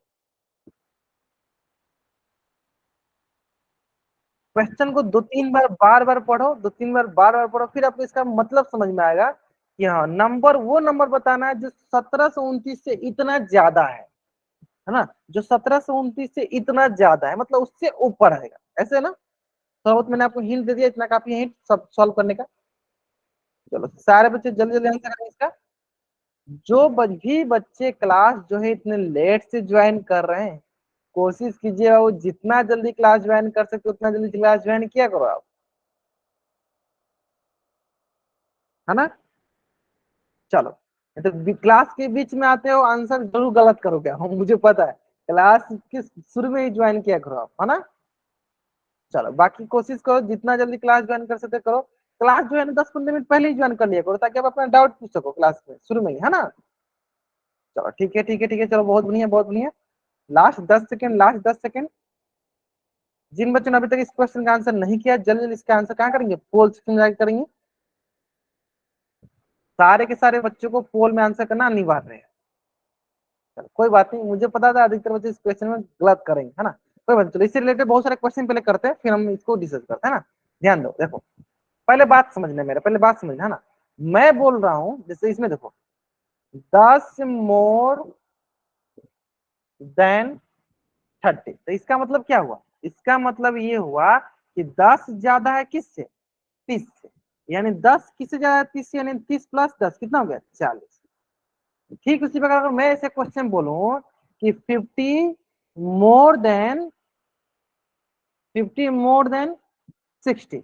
A: क्वेश्चन को 2-3 बार बार बार पढ़ो, 2-3 बार बार बार पढ़ो, फिर आपको इसका मतलब समझ में आएगा कि हाँ नंबर, वो नंबर बताना है जो 1729 से इतना ज्यादा है ना, जो 1729 से इतना ज्यादा है, मतलब उससे ऊपर रहेगा, ऐसे ना। तो बहुत मैंने आपको हिंट दे दिया, इतना काफी है हिंट सब सॉल्व करने का। चलो सारे बच्चे जल्दी जल्दी आंसर करेंगे इसका। भी बच्चे क्लास जो है इतने लेट से ज्वाइन कर रहे हैं, कोशिश कीजिए वो जितना जल्दी क्लास ज्वाइन कर सकते उतना जल्दी क्लास ज्वाइन किया करो आप, है ना। चलो तो क्लास के बीच में आते हो आंसर जरूर गलत करोगे हम, मुझे पता है, क्लास के शुरू में ही ज्वाइन किया करो आप, है ना। चलो बाकी कोशिश करो जितना जल्दी क्लास ज्वाइन कर सकते करो, क्लास जो है ना 10-15 मिनट पहले ही ज्वाइन कर लिया करो, ताकि आप अपना डाउट पूछ सको क्लास में शुरू में ही, है ना। चलो ठीक है ठीक है ठीक है, चलो बहुत बढ़िया बहुत बढ़िया। Last 10 second, last 10 second. जिन बच्चों ने अभी तक इस क्वेश्चन का आंसर नहीं किया, जल्दी जल्दी इसका आंसर कहाँ करेंगे? पोल सेक्शन में जाकर करेंगे। सारे के सारे बच्चों को पोल में आंसर करना अनिवार्य है। चलो कोई बात नहीं, मुझे पता था अधिकतर बच्चे इस क्वेश्चन में गलत करेंगे, है ना। कोई बात नहीं, चलो इससे रिलेटेड बहुत सारे क्वेश्चन पहले करते हैं, फिर हम इसको डिस्कस करते हैं ना। ध्यान दो, देखो पहले बात समझना, मेरा पहले बात समझना, है ना। मैं बोल रहा हूं जैसे इसमें देखो 10 more than 30, तो इसका मतलब क्या हुआ? इसका मतलब ये हुआ कि 10 ज्यादा है किससे? 30 से। यानी 10 किससे ज्यादा है? 30 से, यानी 30 प्लस 10 कितना हो गया? 40। ठीक उसी प्रकार अगर मैं ऐसे क्वेश्चन बोलूं कि 50 more than 60,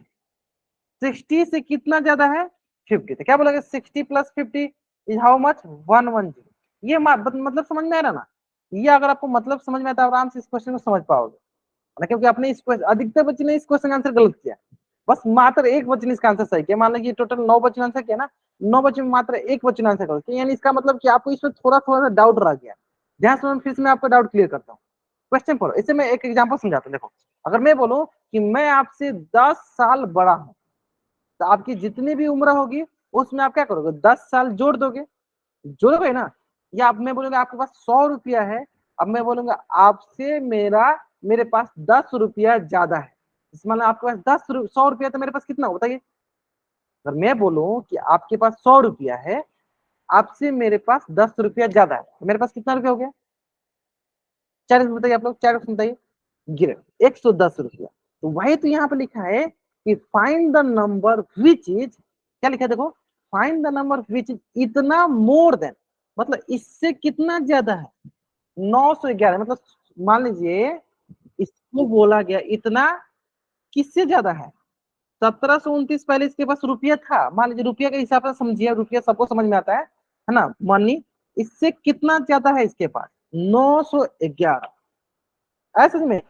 A: 60 से कितना ज्यादा है? 50, तो क्या बोलोगे? 60 प्लस 50 इज हाउ मच? 110। ये मतलब समझ में आ रहा ना। ये अगर आपको मतलब समझ में आता है, आराम से इस क्वेश्चन को समझ पाओगे ना, क्योंकि आपने इस क्वेश्चन, अधिकतर बच्चे ने इस क्वेश्चन का आंसर गलत किया, बस मात्र एक बच्चे ने इसका आंसर सही किया। मान लीजिए टोटल 9 बच्चे ने आंसर किया ना, 9 बच्चे में मात्र एक बच्चे ने आंसर गलत किया, यानी इसका मतलब कि आपको इसमें थोड़ा थोड़ा सा डाउट रह गया। ध्यान से फिर से मैं आपका डाउट क्लियर करता हूँ। क्वेश्चन पढ़ो, इससे मैं एक एग्जांपल समझाता हूँ। देखो अगर मैं बोलूं कि मैं आपसे 10 साल बड़ा हूं, तो आपकी जितनी भी उम्र होगी उसमें आप क्या करोगे? 10 साल जोड़ दोगे, जोड़ोगे ना। या अब मैं बोलूंगा आपके पास 100 रुपया है, अब मैं बोलूंगा आपसे मेरा मेरे पास 10 रुपया ज्यादा है, मतलब आपके पास 100 रुपया, तो मेरे पास कितना हो बताइए। अगर मैं बोलूं कि आपके पास 100 रुपया है, आपसे मेरे पास 10 रुपया ज्यादा है, तो मेरे पास कितना रुपया हो गया? 4 बताइए आप लोग, 4 बताइए। गिरे 110 रुपया। तो वही तो यहाँ पे लिखा है कि find the number which is, क्या लिखा है देखो, find the number which is इतना मोर देन, मतलब इससे कितना ज्यादा है, 911, मतलब मान लीजिए इसको बोला गया इतना किससे ज्यादा है, 1729 पहले इसके पास रुपया था, मान लीजिए रुपया के हिसाब से समझिए, रुपया सबको समझ में आता है ना, मनी, इससे कितना ज्यादा है इसके पास, 911। ऐसे में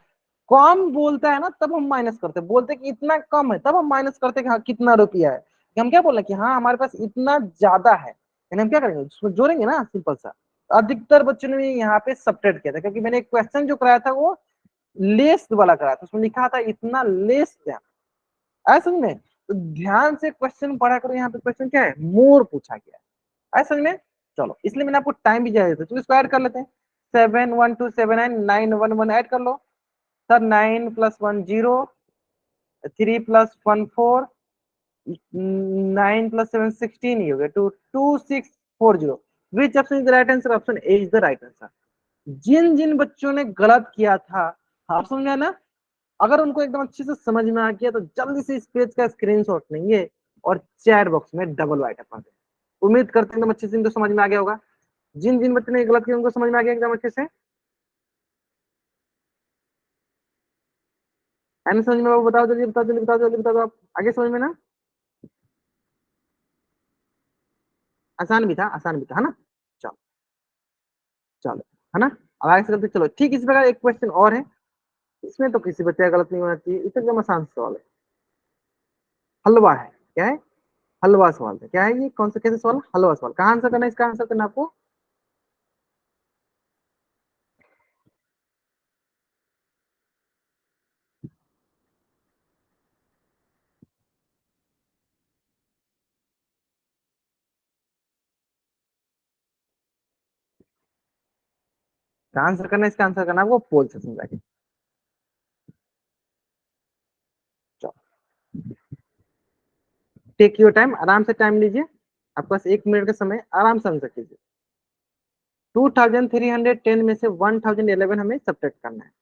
A: कम बोलता है ना तब हम माइनस करते हैं, बोलते हैं कि इतना कम है तब हम माइनस करते हैं कि हाँ कितना रुपया है, कि हम क्या बोल रहे हैं कि हाँ हमारे पास इतना ज्यादा है, यानी हम क्या करेंगे उसमें जोड़ेंगे ना, सिंपल सा। अधिकतर बच्चों ने यहाँ पे सब्ट्रैक्ट किया था, क्योंकि मैंने एक क्वेश्चन जो कराया था वो लेस वाला कराया था, उसमें लिखा था इतना लेस देन, ऐसा में तो ध्यान से क्वेश्चन पढ़ा करो, यहाँ पे क्वेश्चन क्या है, मोर पूछा गया है, ऐसा में। चलो इसलिए मैंने आपको टाइम भी दिया था, तो इसको ऐड कर लेते हैं, 7 1 2 7 9 9 1 1 ऐड कर लो सर, 9 + 1 0, 3 + 1 4, 9 + 7 16, ही हो गया 2 2 6 4 0। Which option is the right answer? Option A is the right answer. जिन जिन बच्चों ने गलत किया था, आप समझ गए ना, अगर उनको एकदम अच्छे से समझ में आ गया तो जल्दी से इस पेज का स्क्रीनशॉट लेंगे और चैट बॉक्स में डबल वाइट कर दें। उम्मीद करते हैं एकदम अच्छे से इनको समझ में आ गया होगा। जिन जिन बच्चों ने गलत किया उनको समझ में आ गया एकदम अच्छे से, है ना समझ में? बाबू बताओ जल्दी, बताओ जल्दी, बताओ जल्दी, बताओ आप आगे समझ में ना। आसान भी था, आसान भी था, है ना। चलो चलो, है ना। अब आगे से चलते, चलो ठीक इसी प्रकार एक क्वेश्चन और है, इसमें तो किसी बच्चे का गलत नहीं होना चाहिए, इसे एकदम आसान सवाल है। हलवा है, क्या है? हलवा सवाल है, क्या है ये, कौन सा कैसे सवाल? हलवा सवाल। कहाँ आंसर करना है, इसका आंसर करना आपको, कहाँ आंसर करना है, इसका आंसर करना है आपको पोल से समझा के। चलो टेक योर टाइम, आराम से टाइम लीजिए, आपके पास 1 मिनट का समय, आराम से आंसर कीजिए। 2310 में से 1011 हमें सब्ट्रैक्ट करना है।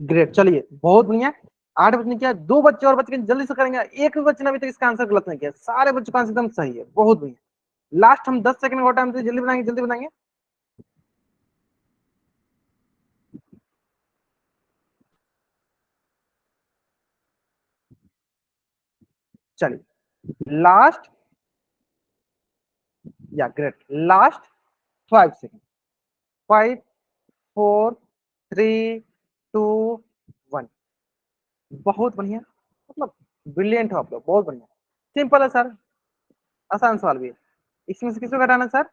A: ग्रेट, चलिए बहुत बढ़िया। 8 बच्चे ने किया, 2 बच्चे और बच गए, जल्दी से करेंगे। एक भी बच्चे ने अभी तक इसका आंसर गलत नहीं किया, सारे बच्चों का आंसर एकदम सही है, बहुत बढ़िया। लास्ट हम 10 सेकंड का टाइम, जल्दी बनाएंगे, जल्दी बनाएंगे। चलिए लास्ट, या ग्रेट, लास्ट 5 सेकंड, 5 4 3 2 1। बहुत बढ़िया, मतलब ब्रिलियंट हो आप लोग, बहुत बढ़िया। सिंपल है सर, आसान सवाल भी है। इसमें से किसको घटाना सर?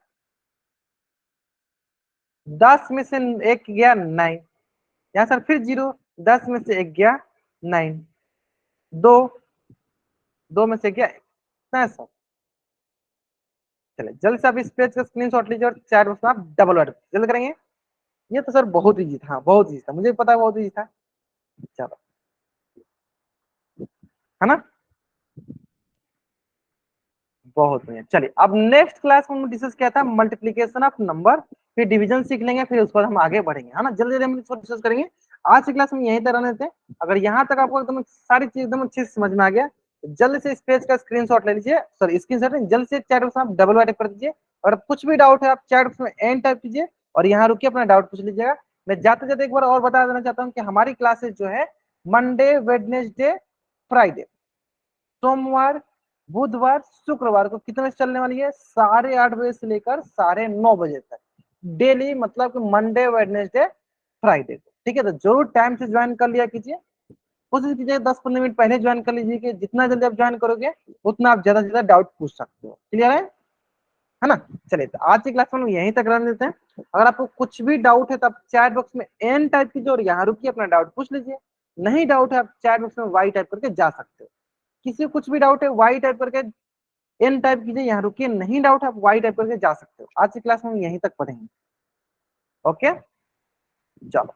A: 10 में से एक गया 9, यहाँ सर फिर 0, 10 में से एक गया 9, 2, 2 में से गया सर। चले जल्द से आप इस पेज का स्क्रीनशॉट लीजिए और चैट बॉक्स में आप डबल वर्ड जल्द करेंगे। ये तो सर बहुत इजी था, बहुत इजी था, मुझे पता है बहुत इजी था। चलो, है ना, बहुत बढ़िया। चलिए अब नेक्स्ट क्लास में हम डिस्कस किया था मल्टीप्लीकेशन ऑफ नंबर, फिर डिवीजन सीख लेंगे, फिर उस पर हम आगे बढ़ेंगे, है ना। जल्दी जल्दी हम इसको डिस्कस करेंगे। आज की क्लास में यहीं तक रहने देते हैं। अगर यहाँ तक आपको एकदम सारी चीज एकदम अच्छे से समझ में आ गया, तो जल्दी से इस पेज का स्क्रीनशॉट ले लीजिए, सॉरी स्क्रीनशॉट नहीं, जल्द से चैट बॉक्स में आप डबल टाइप कर दीजिए, और कुछ भी डाउट है आप चैट बॉक्स में एन टाइप कीजिए और यहाँ रुकिए, अपना डाउट पूछ लीजिएगा। मैं जाते जाते एक बार और बता देना चाहता हूँ कि हमारी क्लासेस जो है मंडे, वेडनेसडे, फ्राइडे, सोमवार, बुधवार, शुक्रवार को कितने बजे चलने वाली है? 8:30 बजे से लेकर 9:30 बजे तक डेली, मतलब कि मंडे, वेडनेसडे, फ्राइडे को। ठीक है, तो जरूर टाइम से ज्वाइन कर लिया कीजिए, कोशिश कीजिए 10-15 मिनट पहले ज्वाइन कर लीजिए, कि जितना जल्दी आप ज्वाइन करोगे उतना आप ज्यादा से ज्यादा डाउट पूछ सकते हो। क्लियर है ना? चलिए, तो आज की क्लास में हम यहीं तक रहने देते हैं। अगर आपको कुछ भी डाउट है तो आप चैट बॉक्स में एन टाइप कीजिए और यहाँ रुकिए, अपना डाउट पूछ लीजिए। नहीं डाउट है, आप चैट बॉक्स में वाई टाइप करके जा सकते हो। किसी को कुछ भी डाउट है, वाई टाइप करके एन टाइप कीजिए, यहाँ रुकिए। नहीं डाउट है, आप वाई टाइप करके जा सकते हो। आज की क्लास में हम यहीं तक पढ़ेंगे। ओके, चलो।